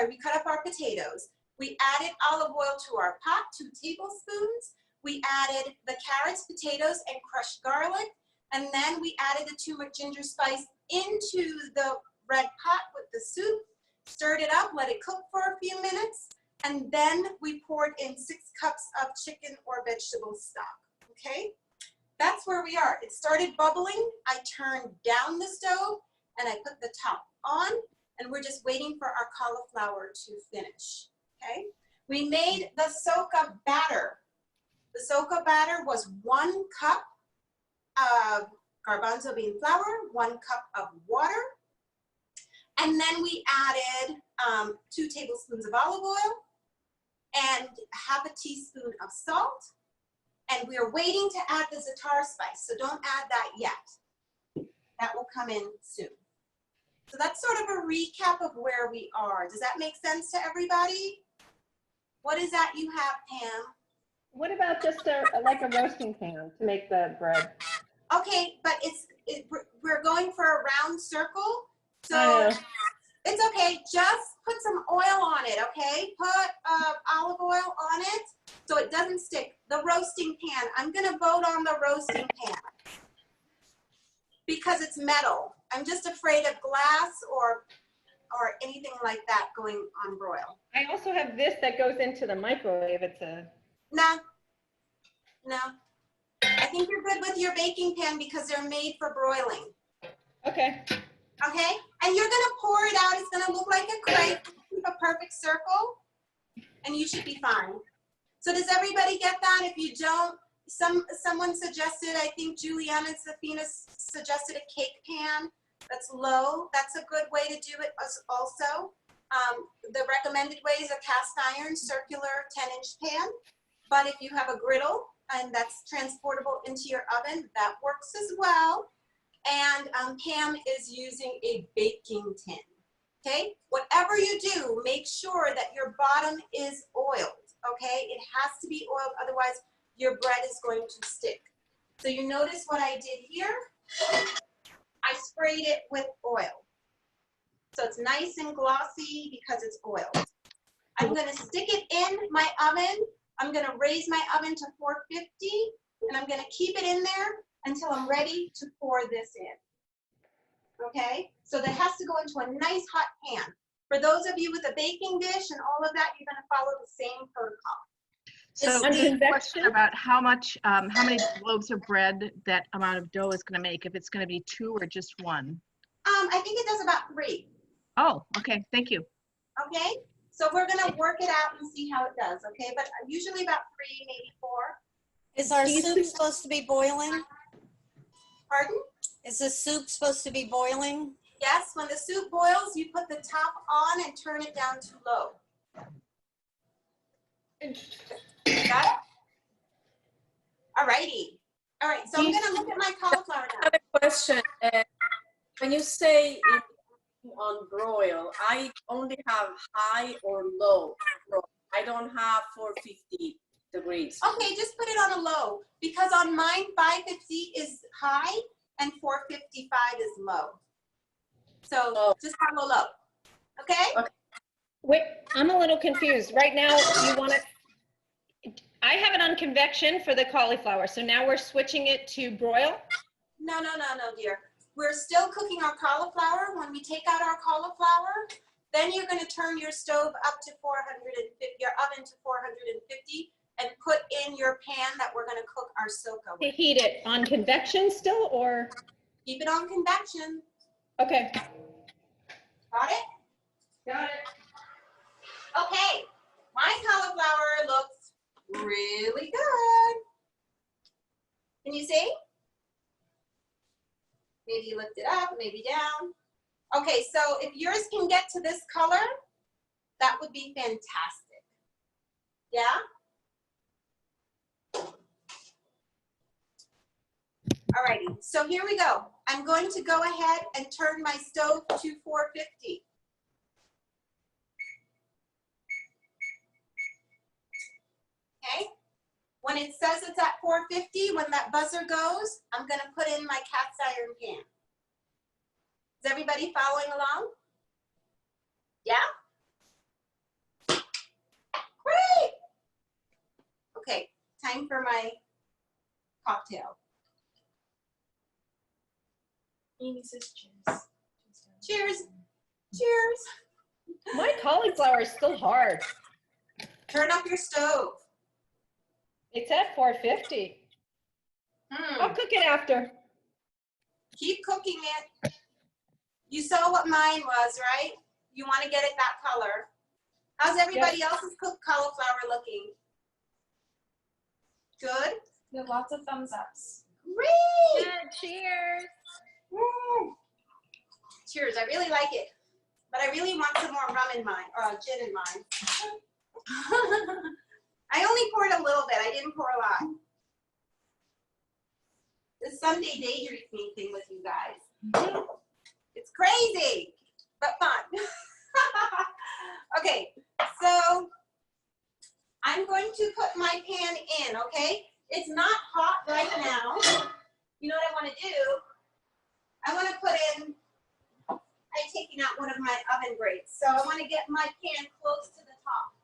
we cut up our potatoes. We added olive oil to our pot, 2 tablespoons. We added the carrots, potatoes, and crushed garlic. And then we added the turmeric ginger spice into the red pot with the soup, stirred it up, let it cook for a few minutes, and then we poured in 6 cups of chicken or vegetable stock, okay? That's where we are. It started bubbling. I turned down the stove, and I put the top on, and we're just waiting for our cauliflower to finish, okay? We made the Socca batter. The Socca batter was 1 cup of garbanzo bean flour, 1 cup of water, and then we added 2 tablespoons of olive oil and half a teaspoon of salt. And we are waiting to add the Za'atar spice, so don't add that yet. That will come in soon. So that's sort of a recap of where we are. Does that make sense to everybody? What is that you have, Pam? What about just like a roasting pan to make the bread? Okay, but we're going for a round circle, I so know. it's okay. Just put some oil on it, okay? Put olive oil on it so it doesn't stick. The roasting pan, I'm gonna vote on the roasting pan because it's metal. I'm just afraid of glass or anything like that going on broil. I also have this that goes into the microwave. It's a. No. I think you're good with your baking pan because they're made for broiling. Okay. Okay? And you're gonna pour it out. It's gonna look like a crepe, keep a perfect circle, and you should be fine. So does everybody get that? If you don't, someone suggested, I think Juliana and Safina suggested a cake pan that's low. That's a good way to do it also. The recommended way is a cast iron circular 10-inch pan. But if you have a griddle and that's transportable into your oven, that works as well. And Pam is using a baking tin, okay? Whatever you do, make sure that your bottom is oiled, okay? It has to be oiled, otherwise your bread is going to stick. So you notice what I did here? I sprayed it with oil. So it's nice and glossy because it's oiled. I'm gonna stick it in my oven. I'm gonna raise my oven to 450, and I'm gonna keep it in there until I'm ready to pour this in, okay? So that has to go into a nice hot pan. For those of you with a baking dish and all of that, you're gonna follow the same protocol. So the question about how many loaves of bread that amount of dough is going to make, if it's going to be 2 or just 1? I think it does about 3. Oh, okay. Thank you. Okay, So we're gonna work it out and see how it does, okay? But usually about 3, maybe 4. Is our soup supposed to be boiling? Pardon? Is the soup supposed to be boiling? Yes, when the soup boils, you put the top on and turn it down to low. Got it? All righty. All right, so I'm gonna look at my cauliflower I now. have a question. When you say on broil, I only have high or low. I don't have 450 degrees. Okay, just put it on a low, because on mine, 550 is high and 455 is low. So Oh. just have a low, okay? Okay. Wait, I'm a little confused. Right now, you want to, I have it on convection for the cauliflower, so now we're switching it to broil? No, dear. We're still cooking our cauliflower. When we take out our cauliflower, then you're gonna turn your stove up to 450, your oven to 450, and put in your pan that we're gonna cook our Socca To with. heat it on convection still, or? Keep it on convection. Okay. Got it? Got it. Okay, my cauliflower looks really good. Can you see? Maybe lift it up, maybe down. Okay, so if yours can get to this color, that would be fantastic. Yeah? Alrighty, so here we go. I'm going to go ahead and turn my stove to 450. Okay? When it says it's at 450, when that buzzer goes, I'm gonna put in my cast iron pan. Is everybody following along? Yeah? Great! Okay, time for my cocktail. Amy says cheers. Cheers. Cheers. My cauliflower is still hard. Turn up your stove. It's at 450. I'll cook it after. Keep cooking it. You saw what mine was, right? You want to get it that color. How's everybody else's cooked cauliflower looking? Good? We have lots of thumbs ups. Great! Cheers. Woo. Cheers, I really like it. But I really want some more rum in mine, or gin in mine. I only poured a little bit, I didn't pour a lot. This Sunday daydreaming thing with you guys. It's crazy, but fun. Okay, so I'm going to put my pan in, okay? It's not hot right now. You know what I want to do? I want to put in, I'm taking out one of my oven grates. So I want to get my pan close to the top.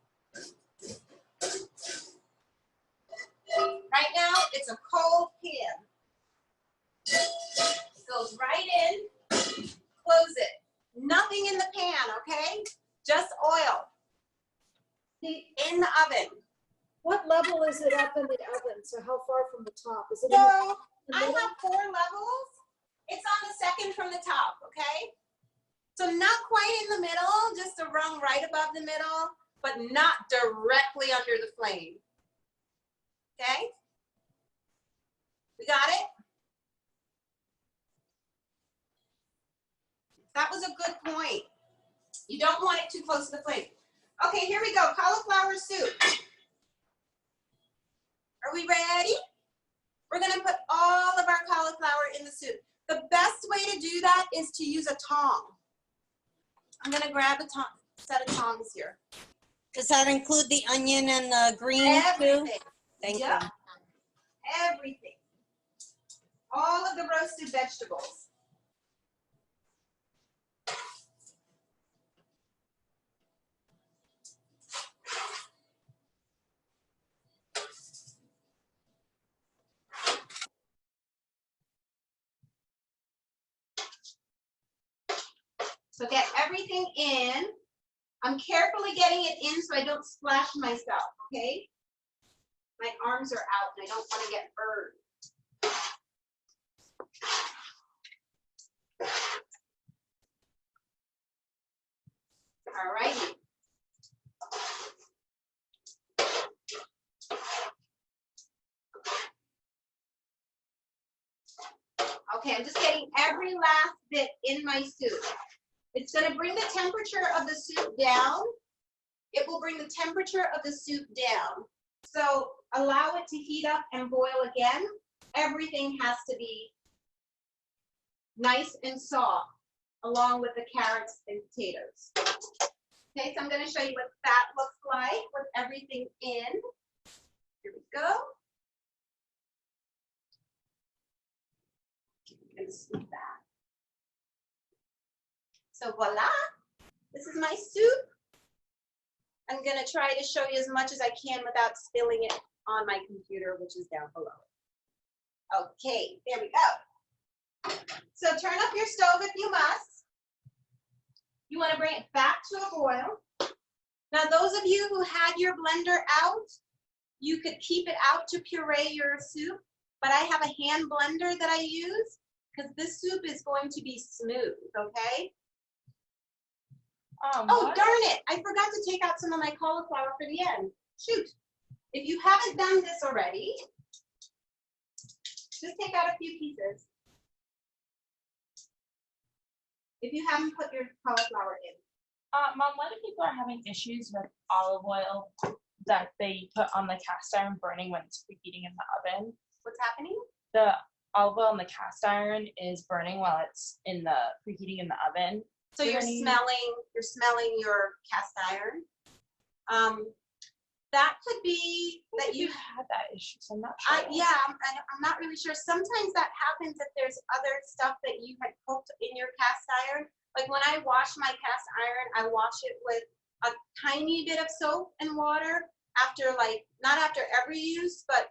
Right now, it's a cold pan. It goes right in, close it. Nothing in the pan, okay? Just oil. In the oven. What level is it up in the oven? So how far from the top? Is it So in the I middle? have 4 levels. It's on the second from the top, okay? So not quite in the middle, just a rung right above the middle, but not directly under the flame. Okay? We got it? That was a good point. You don't want it too close to the flame. Okay, here we go. Cauliflower soup. Are we ready? We're gonna put all of our cauliflower in the soup. The best way to do that is to use a tong. I'm gonna grab a set of tongs here. Does that include the onion and the green too? Everything. Thank Yep. you. Everything. All of the roasted vegetables. So get everything in. I'm carefully getting it in so I don't splash myself, okay? My arms are out and I don't want to get burned. All righty. Okay, I'm just getting every last bit in my soup. It's gonna bring the temperature of the soup down. It will bring the temperature of the soup down. So allow it to heat up and boil again. Everything has to be nice and soft, along with the carrots and potatoes. Okay, so I'm gonna show you what that looks like with everything in. Here we go. I'm gonna scoop that. So voila, this is my soup. I'm gonna try to show you as much as I can without spilling it on my computer, which is down below. Okay, there we go. So turn up your stove if you must. You wanna bring it back to a boil. Now those of you who had your blender out, you could keep it out to puree your soup, but I have a hand blender that I use because this soup is going to be smooth, okay? Oh, darn it. I forgot to take out some of my cauliflower for the end. Shoot. If you haven't done this already, just take out a few pieces. If you haven't put your cauliflower in. Mom, a lot of people are having issues with olive oil that they put on the cast iron burning when it's preheating in the oven. What's happening? The olive oil in the cast iron is burning while it's in the preheating in the oven. So you're smelling your cast iron. That could be that you had that issue, so I'm not sure. Yeah, I'm not really sure. Sometimes that happens if there's other stuff that you had cooked in your cast iron. Like when I wash my cast iron, I wash it with a tiny bit of soap and water after, like, not after every use, but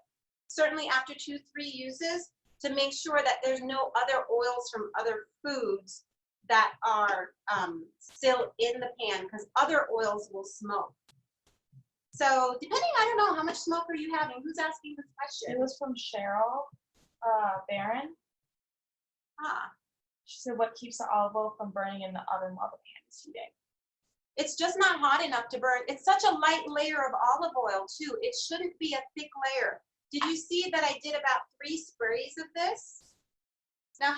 certainly after 2-3 uses, to make sure that there's no other oils from other foods that are still in the pan, because other oils will smoke. So depending, I don't know, how much smoke are you having? Who's asking this question? It was from Cheryl Barron. She said, what keeps the olive oil from burning in the oven while the pan is heating? It's just not hot enough to burn. It's such a light layer of olive oil too. It shouldn't be a thick layer. Did you see that I did about 3 sprays of this? Now,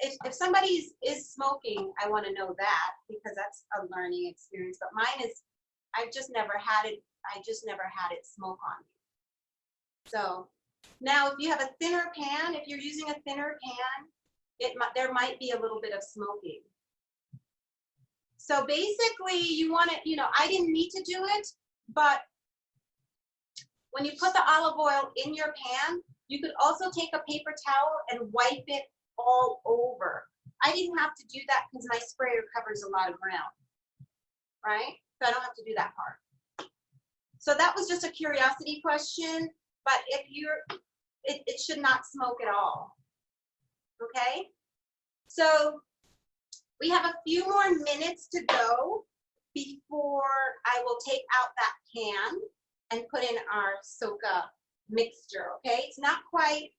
if somebody is smoking, I want to know that, because that's a learning experience. But mine is, I've just never had it. I just never had it smoke on me. So now, if you have a thinner pan, if you're using a thinner pan, there might be a little bit of smoking. So basically, you want to, I didn't need to do it, but when you put the olive oil in your pan, you could also take a paper towel and wipe it all over. I didn't have to do that because my sprayer covers a lot of ground, right? So I don't have to do that part. So that was just a curiosity question, but if it should not smoke at all, okay? So we have a few more minutes to go before I will take out that pan and put in our Socca mixture, okay? It's not quite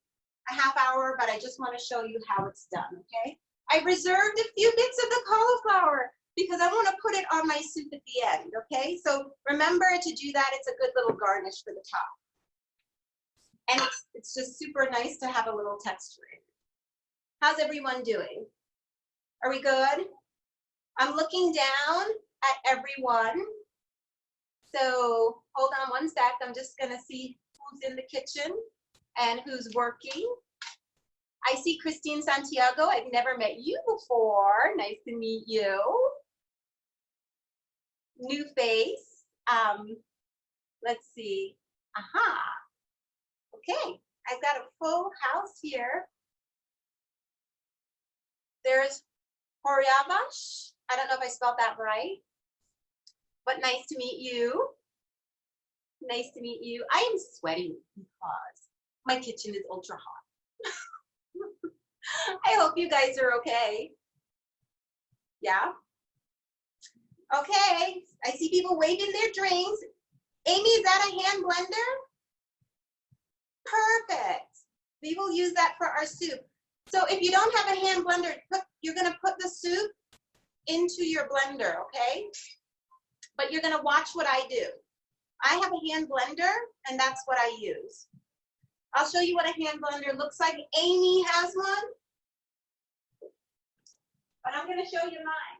a half hour, but I just want to show you how it's done, okay? I reserved a few bits of the cauliflower because I want to put it on my soup at the end, okay? So remember to do that. It's a good little garnish for the top. And it's just super nice to have a little texture in it. How's everyone doing? Are we good? I'm looking down at everyone. So hold on one sec. I'm just gonna see who's in the kitchen and who's working. I see Christine Santiago. I've never met you before. Nice to meet you. New face. Let's see. Aha. Okay, I've got a full house here. There's Horyavash. I don't know if I spelled that right, but nice to meet you. Nice to meet you. I am sweating because my kitchen is ultra hot. I hope you guys are okay. Yeah? Okay, I see people waving their drinks. Amy, is that a hand blender? Perfect. We will use that for our soup. So if you don't have a hand blender, you're gonna put the soup into your blender, okay? But you're gonna watch what I do. I have a hand blender, and that's what I use. I'll show you what a hand blender looks like. Amy has one. but I'm gonna show you mine.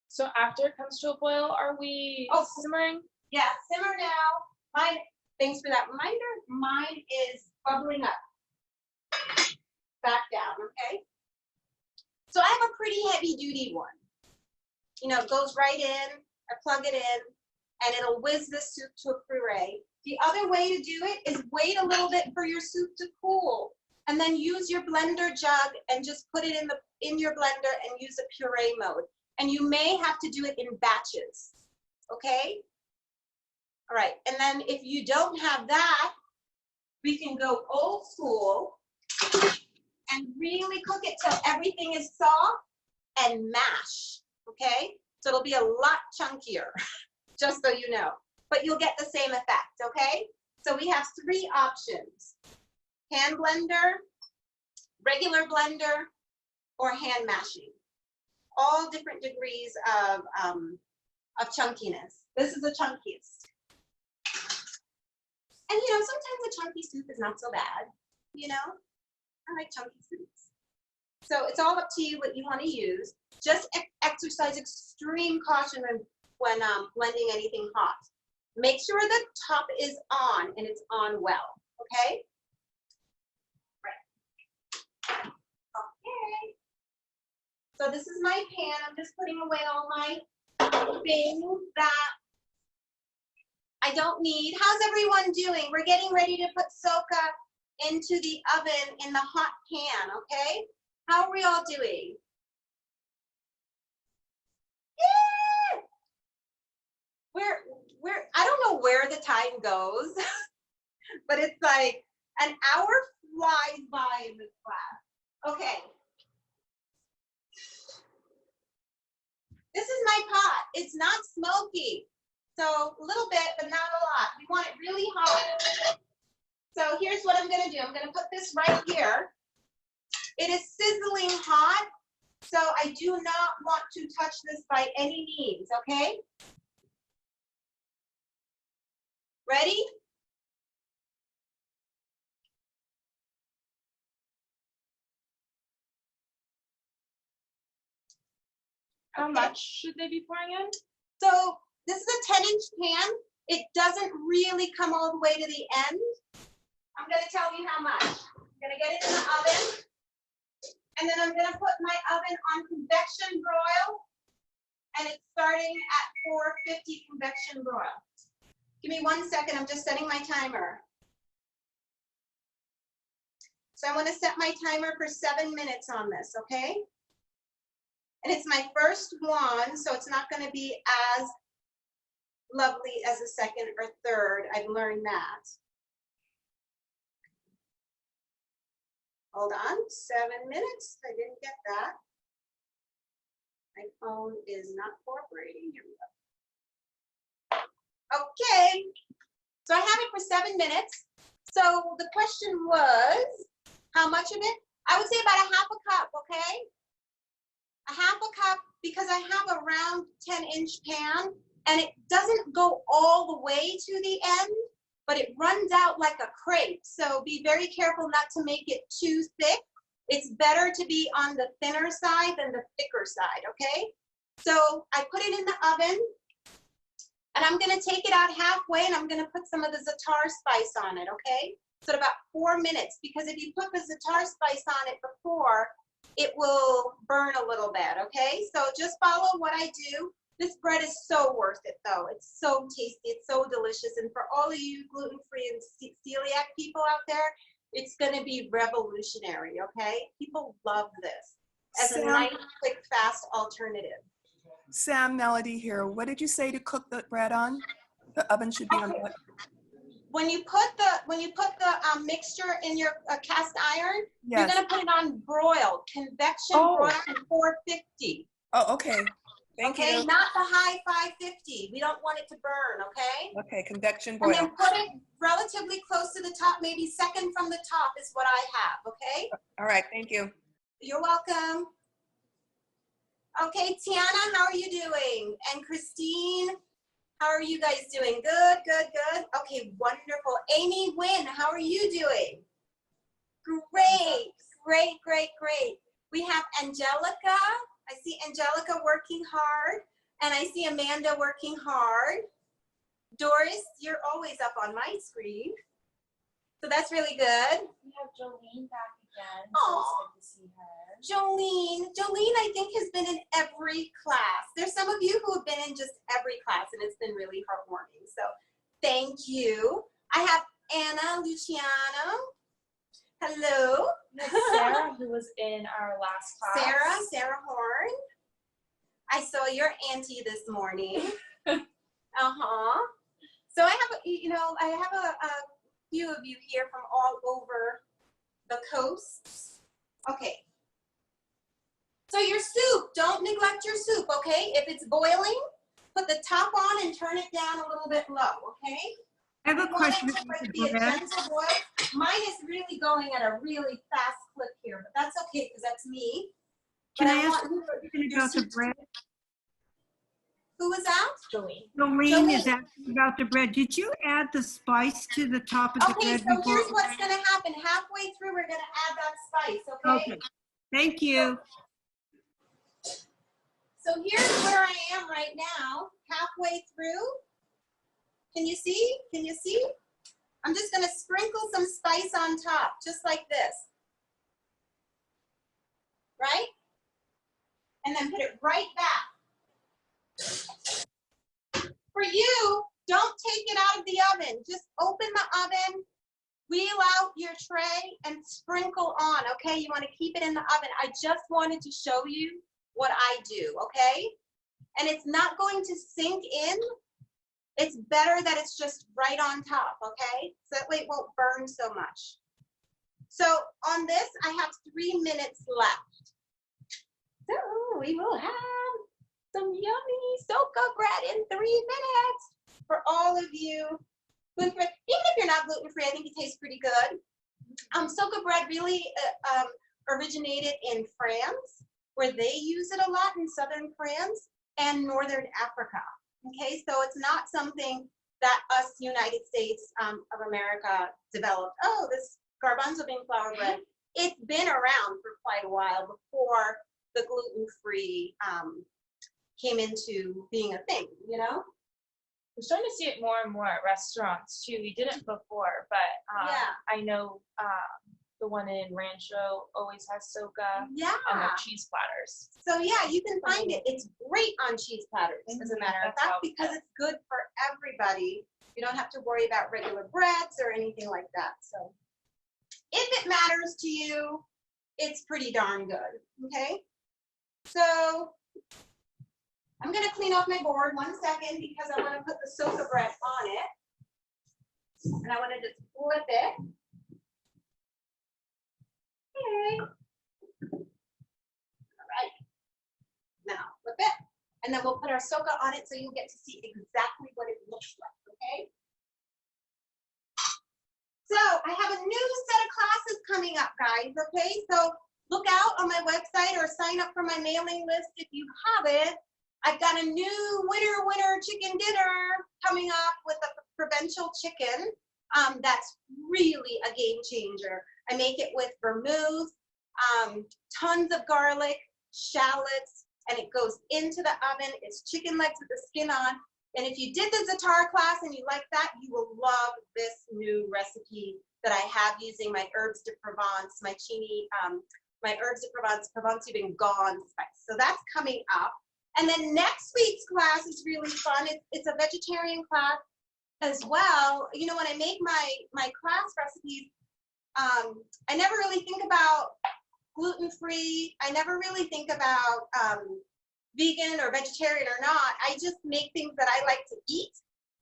So after it comes to a boil, are we Oh. simmering? Yeah, simmer now. Mine, thanks for that reminder. Mine is bubbling up. Back down, okay? So I have a pretty heavy duty one. You know, it goes right in, I plug it in, and it'll whiz the soup to a puree. The other way to do it is wait a little bit for your soup to cool, and then use your blender jug and just put it in your blender and use a puree mode. And you may have to do it in batches, okay? All right, and then if you don't have that, we can go old school and really cook it till everything is soft and mash, okay? So it'll be a lot chunkier, just so you know. But you'll get the same effect, okay? So we have 3 options: hand blender, regular blender, or hand mashing. All different degrees of chunkiness. This is the chunkiest. And you know, sometimes a chunky soup is not so bad, you know? I like chunky soups. So it's all up to you what you want to use. Just exercise extreme caution when blending anything hot. Make sure the top is on and it's on well, okay? Right. Okay. So this is my pan. I'm just putting away all my things that I don't need. How's everyone doing? We're getting ready to put Socca into the oven in the hot pan, okay? How are we all doing? Yeah! I don't know where the time goes, but it's like an hour flies by in this class. Okay. This is my pot. It's not smoky. So a little bit, but not a lot. We want it really hot. So here's what I'm gonna do. I'm gonna put this right here. It is sizzling hot, so I do not want to touch this by any means, okay? Ready? How Okay. much should they be pouring in? So this is a 10-inch pan. It doesn't really come all the way to the end. I'm gonna tell you how much. I'm gonna get it in the oven, and then I'm gonna put my oven on convection broil, and it's starting at 450 convection broil. Give me 1 second, I'm just setting my timer. So I wanna set my timer for 7 minutes on this, okay? And it's my first one, so it's not gonna be as lovely as the second or third. I've learned that. Hold on, 7 minutes. I didn't get that. My phone is not cooperating. Here we go. Okay, so I have it for 7 minutes. So the question was, how much of it? I would say about a half a cup, okay? A half a cup, because I have a round 10-inch pan, and it doesn't go all the way to the end, but it runs out like a crepe. So be very careful not to make it too thick. It's better to be on the thinner side than the thicker side, okay? So I put it in the oven, and I'm gonna take it out halfway, and I'm gonna put some of the Za'atar spice on it, okay? So at about 4 minutes, because if you put the Za'atar spice on it before, it will burn a little bit, okay? So just follow what I do. This bread is so worth it though. It's so tasty, it's so delicious. And for all of you gluten-free and celiac people out there, it's gonna be revolutionary, okay? People love this as a nice, quick, fast alternative. Sam, Melody here. What did you say to cook the bread on? The oven should be on what? When you put the mixture in your cast iron, Yes. you're gonna put it on broiled, convection broil at 450. Oh, okay. Thank Okay, you. not the high 550. We don't want it to burn, okay? Okay, convection And boil. then put it relatively close to the top, maybe second from the top is what I have, okay? All right, thank you. You're welcome. Okay, Tiana, how are you doing? And Christine, How are you guys doing? Good, good, good. Okay, wonderful. Amy Wynn, how are you doing? Great, great, great, great. We have Angelica. I see Angelica working hard, and I see Amanda working hard. Doris, you're always up on my screen. So that's really good. We have Jolene back again. So Aw. it's good to see her. Jolene, I think has been in every class. There's some of you who have been in just every class, and it's been really heartwarming. So thank you. I have Anna Luciano. Hello. We have Sarah, who was in our last class. Sarah Horn. I saw your auntie this morning. So I have, a few of you here from all over the coasts. Okay. So your soup, don't neglect your soup, okay? If it's boiling, put the top on and turn it down a little bit low, okay? I have a question. You want it to be a gentle boil. Mine is really going at a really fast clip here, but that's okay because that's me. Can But I ask want you about the bread? Who was that? Jolene. Jolene is asking about the bread. Did you add the spice to the top of the Okay, bread? so before- here's what's gonna happen. Halfway through, we're gonna add that spice, okay? Okay, thank you. So here's where I am right now, halfway through. Can you see? Can you see? I'm just gonna sprinkle some spice on top, just like this. Right? And then put it right back. For you, don't take it out of the oven. Just open the oven, wheel out your tray, and sprinkle on, okay? You wanna keep it in the oven. I just wanted to show you what I do, okay? And it's not going to sink in. It's better that it's just right on top, okay? So that way it won't burn so much. So on this, I have 3 minutes left. So we will have some yummy Socca bread in 3 minutes for all of you. Gluten-free. Even if you're not gluten-free, I think it tastes pretty good. Socca bread really originated in France, where they use it a lot in southern France and northern Africa. Okay, so it's not something that us United States of America developed. Oh, this garbanzo bean flour bread. It's been around for quite a while before the gluten-free came into being a thing, you know? We're starting to see it more and more at restaurants too. We didn't before, but Yeah. I know the one in Rancho always has Socca Yeah. and their cheese platters. So yeah, you can find it. It's great on cheese platters, as a matter of That's fact, how- because it's good for everybody. You don't have to worry about regular breads or anything like that. So if it matters to you, it's pretty darn good, okay? So I'm gonna clean off my board 1 second because I wanna put the Socca bread on it. And I wanna just flip it. Okay. All right. Now flip it, and then we'll put our Socca on it so you'll get to see exactly what it looks like, okay? So I have a new set of classes coming up, guys, okay? So look out on my website or sign up for my mailing list if you haven't. I've got a new winner chicken dinner coming up with a provincial chicken. That's really a game changer. I make it with vermouth, tons of garlic, shallots, and it goes into the oven. It's chicken legs with the skin on. And if you did the Za'atar class and you like that, you will love this new recipe that I have using my herbs de Provence, my chini, my herbs de Provence, Provence even gone spice. So that's coming up. And then next week's class is really fun. It's a vegetarian class as well. You know, when I make my class recipes, I never really think about gluten-free. I never really think about vegan or vegetarian or not. I just make things that I like to eat.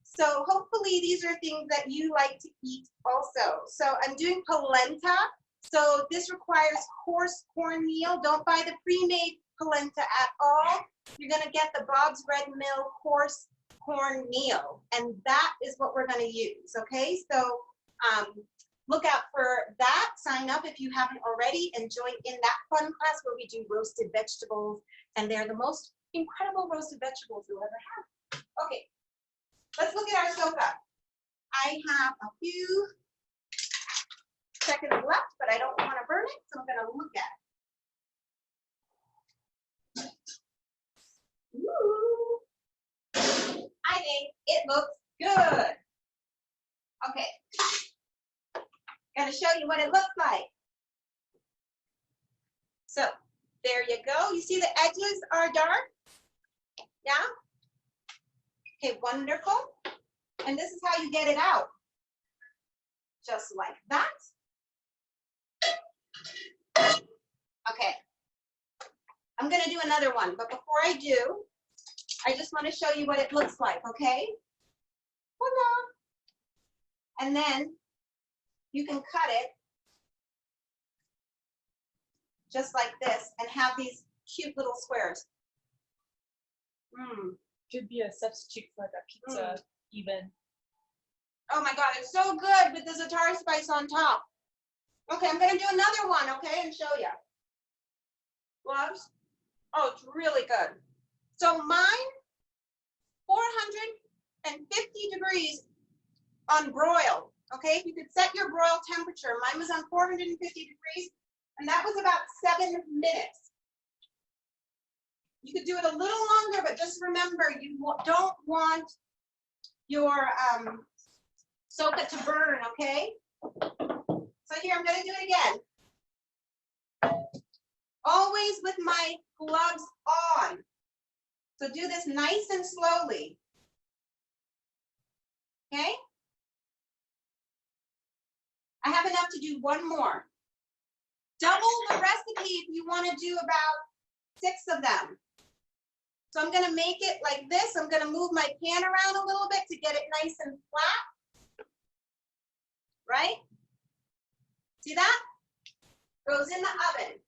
So hopefully these are things that you like to eat also. So I'm doing polenta. So this requires coarse cornmeal. Don't buy the pre-made polenta at all. You're gonna get the Bob's Red Mill coarse cornmeal, and that is what we're gonna use, okay? So look out for that. Sign up if you haven't already and join in that fun class where we do roasted vegetables, and they're the most incredible roasted vegetables you'll ever have. Okay, let's look at our Socca. I have a few seconds left, but I don't want to burn it, so I'm going to look at it. Ooh. I think it looks good. Okay. Gonna show you what it looks like. So there you go. You see the edges are dark? Yeah? Okay, wonderful. And this is how you get it out. Just like that. Okay. I'm gonna do another one, but before I do, I just want to show you what it looks like, okay? Voila. And then you can cut it just like this and have these cute little squares. Could be a substitute for like a pizza, even. Oh my God, it's so good with the Za'atar spice on top. Okay, I'm gonna do another one, okay, and show you. Gloves. Oh, it's really good. So mine, 450 degrees on broil, okay? If you could set your broil temperature, mine was on 450 degrees, and that was about 7 minutes. You could do it a little longer, but just remember, you don't want your Socca to burn, okay? So here, I'm gonna do it again. Always with my gloves on. So do this nice and slowly. Okay? I have enough to do one more. Double the recipe if you want to do about 6 of them. So I'm going to make it like this. I'm going to move my pan around a little bit to get it nice and flat. Right? See that? Goes in the oven.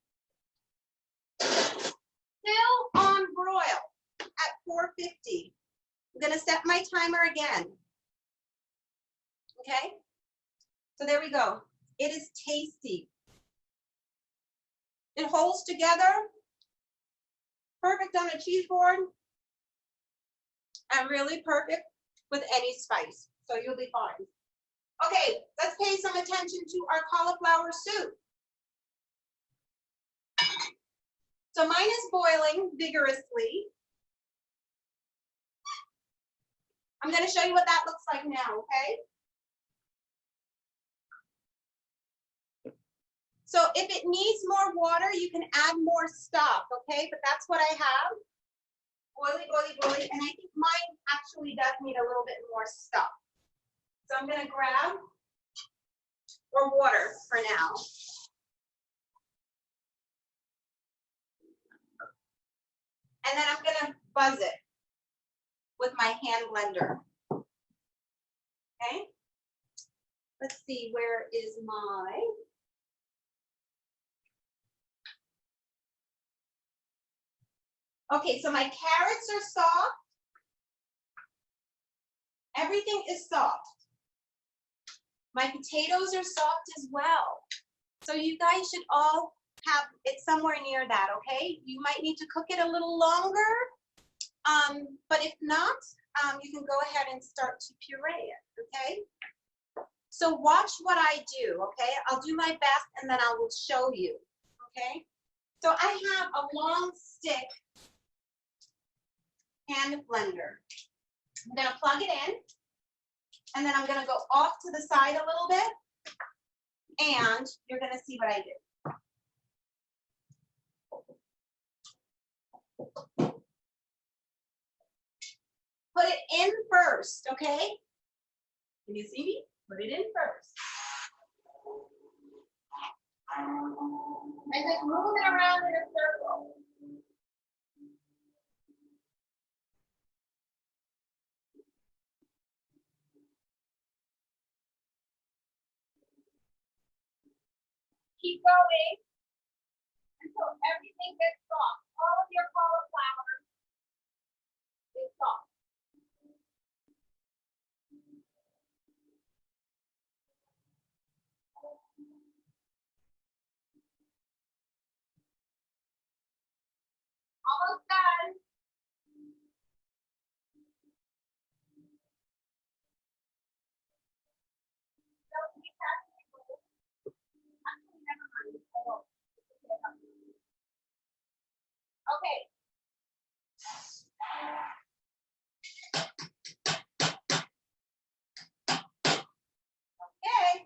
Still on broil at 450. I'm going to set my timer again. Okay? So there we go. It is tasty. It holds together. Perfect on a cheese board. And really perfect with any spice. So you'll be fine. Okay, let's pay some attention to our cauliflower soup. So mine is boiling vigorously. I'm going to show you what that looks like now, okay? So if it needs more water, you can add more stock, okay? But that's what I have. Boily, boily, boily. And I think mine actually does need a little bit more stock. So I'm going to grab more water for now. And then I'm going to buzz it with my hand blender. Okay? Let's see, where is my... Okay, so my carrots are soft. Everything is soft. My potatoes are soft as well. So you guys should all have it somewhere near that, okay? You might need to cook it a little longer, but if not, you can go ahead and start to puree it, okay? So watch what I do, okay? I'll do my best and then I will show you, okay? So I have a long stick hand blender. I'm gonna plug it in and then I'm gonna go off to the side a little bit and you're gonna see what I do. Put it in first, okay? Can you see me? Put it in first. And just move it around in a circle. Keep going until everything gets soft. All of your cauliflower is soft. Almost done. Okay. Okay.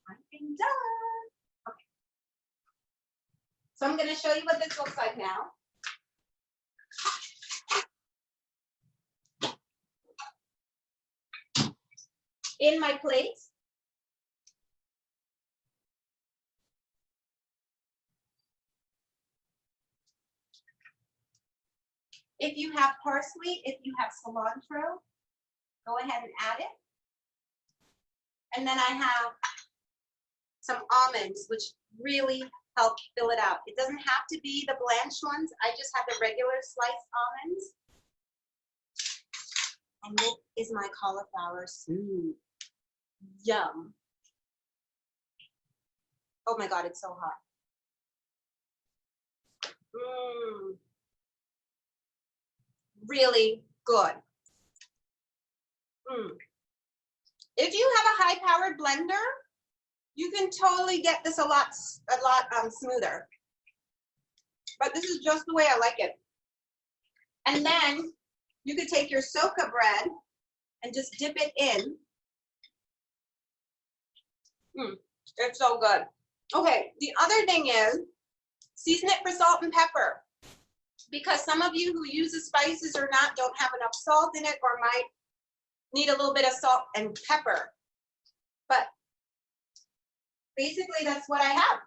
I'm done. Okay. So I'm going to show you what this looks like now. In my plate, if you have parsley, if you have cilantro, go ahead and add it. And then I have some almonds, which really help fill it out. It doesn't have to be the blanched ones. I just have the regular sliced almonds. And this is my cauliflower soup. Yum. Oh my God, it's so hot. Really good. If you have a high-powered blender, you can totally get this a lot smoother. But this is just the way I like it. And then you could take your Socca bread and just dip it in. It's so good. Okay, the other thing is season it for salt and pepper, because some of you who use the spices or not don't have enough salt in it or might need a little bit of salt and pepper. But basically that's what I have.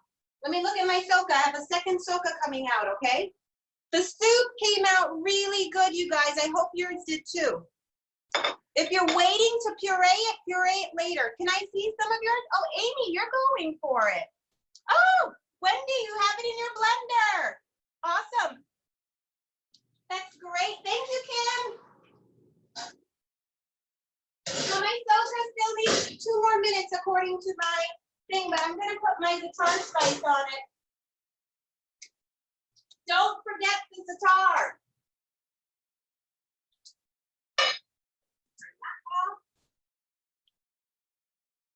Let me look at my Socca. I have a second Socca coming out, okay? The soup came out really good, you guys. I hope yours did too. If you're waiting to puree it later. Can I see some of yours? Oh, Amy, you're going for it. Oh, Wendy, you have it in your blender. Awesome. That's great. Thank you, Kim. So my Socca still needs 2 more minutes according to my thing, but I'm going to put my Za'atar spice on it. Don't forget the Za'atar.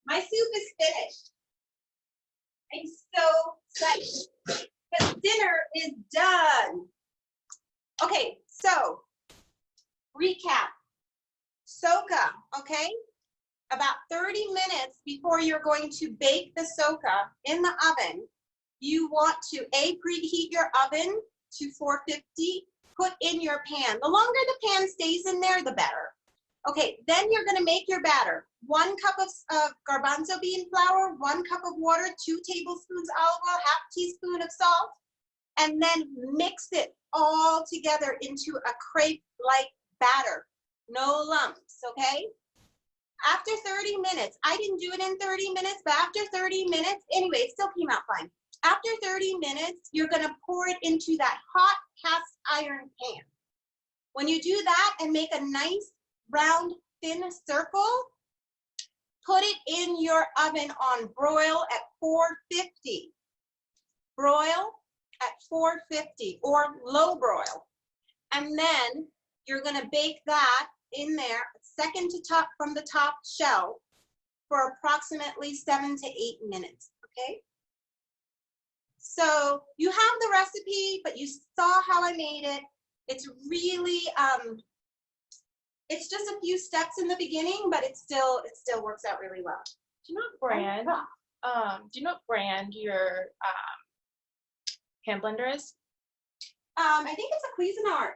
My soup is finished. I'm so excited because dinner is done. Okay, so recap. Socca, okay? About 30 minutes before you're going to bake the Socca in the oven, you want to preheat your oven to 450, put in your pan. The longer the pan stays in there, the better. Okay, then you're gonna make your batter. 1 cup of garbanzo bean flour, 1 cup of water, 2 tablespoons olive oil, ½ teaspoon of salt, and then mix it all together into a crepe-like batter. No lumps, okay? After 30 minutes, I didn't do it in 30 minutes, but after 30 minutes, anyway, it still came out fine. After 30 minutes, you're gonna pour it into that hot cast iron pan. When you do that and make a nice round thin circle, put it in your oven on broil at 450. Broil at 450 or low broil. And then you're gonna bake that in there, second to top from the top shelf, for approximately 7 to 8 minutes, okay? So you have the recipe, but you saw how I made it. It's really, it's just a few steps in the beginning, but it still works out really well. Do you know what brand? Do you know what brand your hand blender is? I think it's a Cuisinart.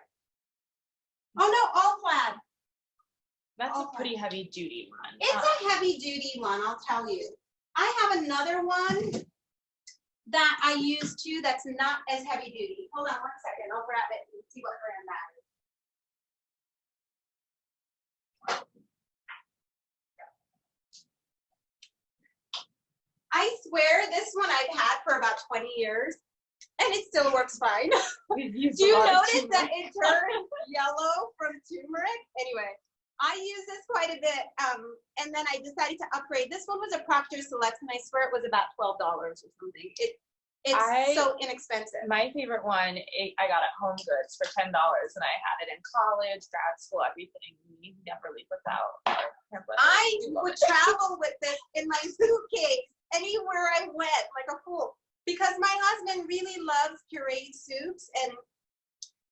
Oh no, All Plaid. That's a pretty heavy duty one. It's a heavy duty one, I'll tell you. I have another one that I use too that's not as heavy duty. Hold on 1 second, I'll grab it and see what brand that is. I swear this one I've had for about 20 years and it still works fine. Do you notice that it turned yellow from turmeric? Anyway, I use this quite a bit and then I decided to upgrade. This one was a Proctor Select and I swear it was about $12 or something. It's so inexpensive. My favorite one, I got at Home Goods for $10 and I had it in college, grad school, everything. We never leave without. I would travel with this in my cupcakes anywhere I went, like a fool. Because my husband really loves pureed soups, and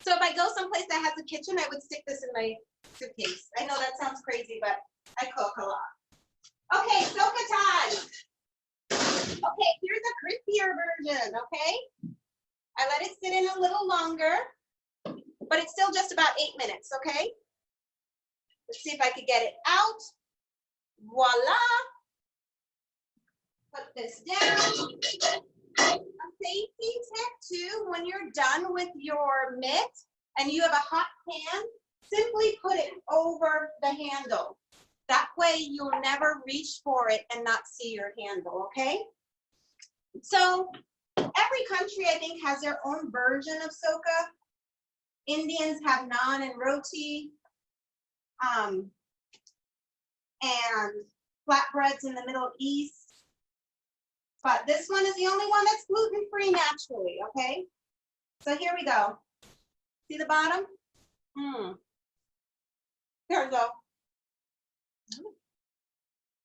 so if I go someplace that has a kitchen, I would stick this in my suitcase. I know that sounds crazy, but I cook a lot. Okay, Socca time. Okay, here's a crispier version, okay? I let it sit in a little longer, but it's still just about 8 minutes, okay? Let's see if I could get it out. Voila. Put this down. A safety tip too, when you're done with your mitt and you have a hot pan, simply put it over the handle. That way you'll never reach for it and not see your handle, okay? So every country, I think, has their own version of Socca. Indians have naan and roti, and flatbreads in the Middle East. But this one is the only one that's gluten-free naturally, okay? So here we go. See the bottom? There we go.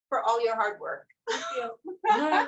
For all your hard work. Okay.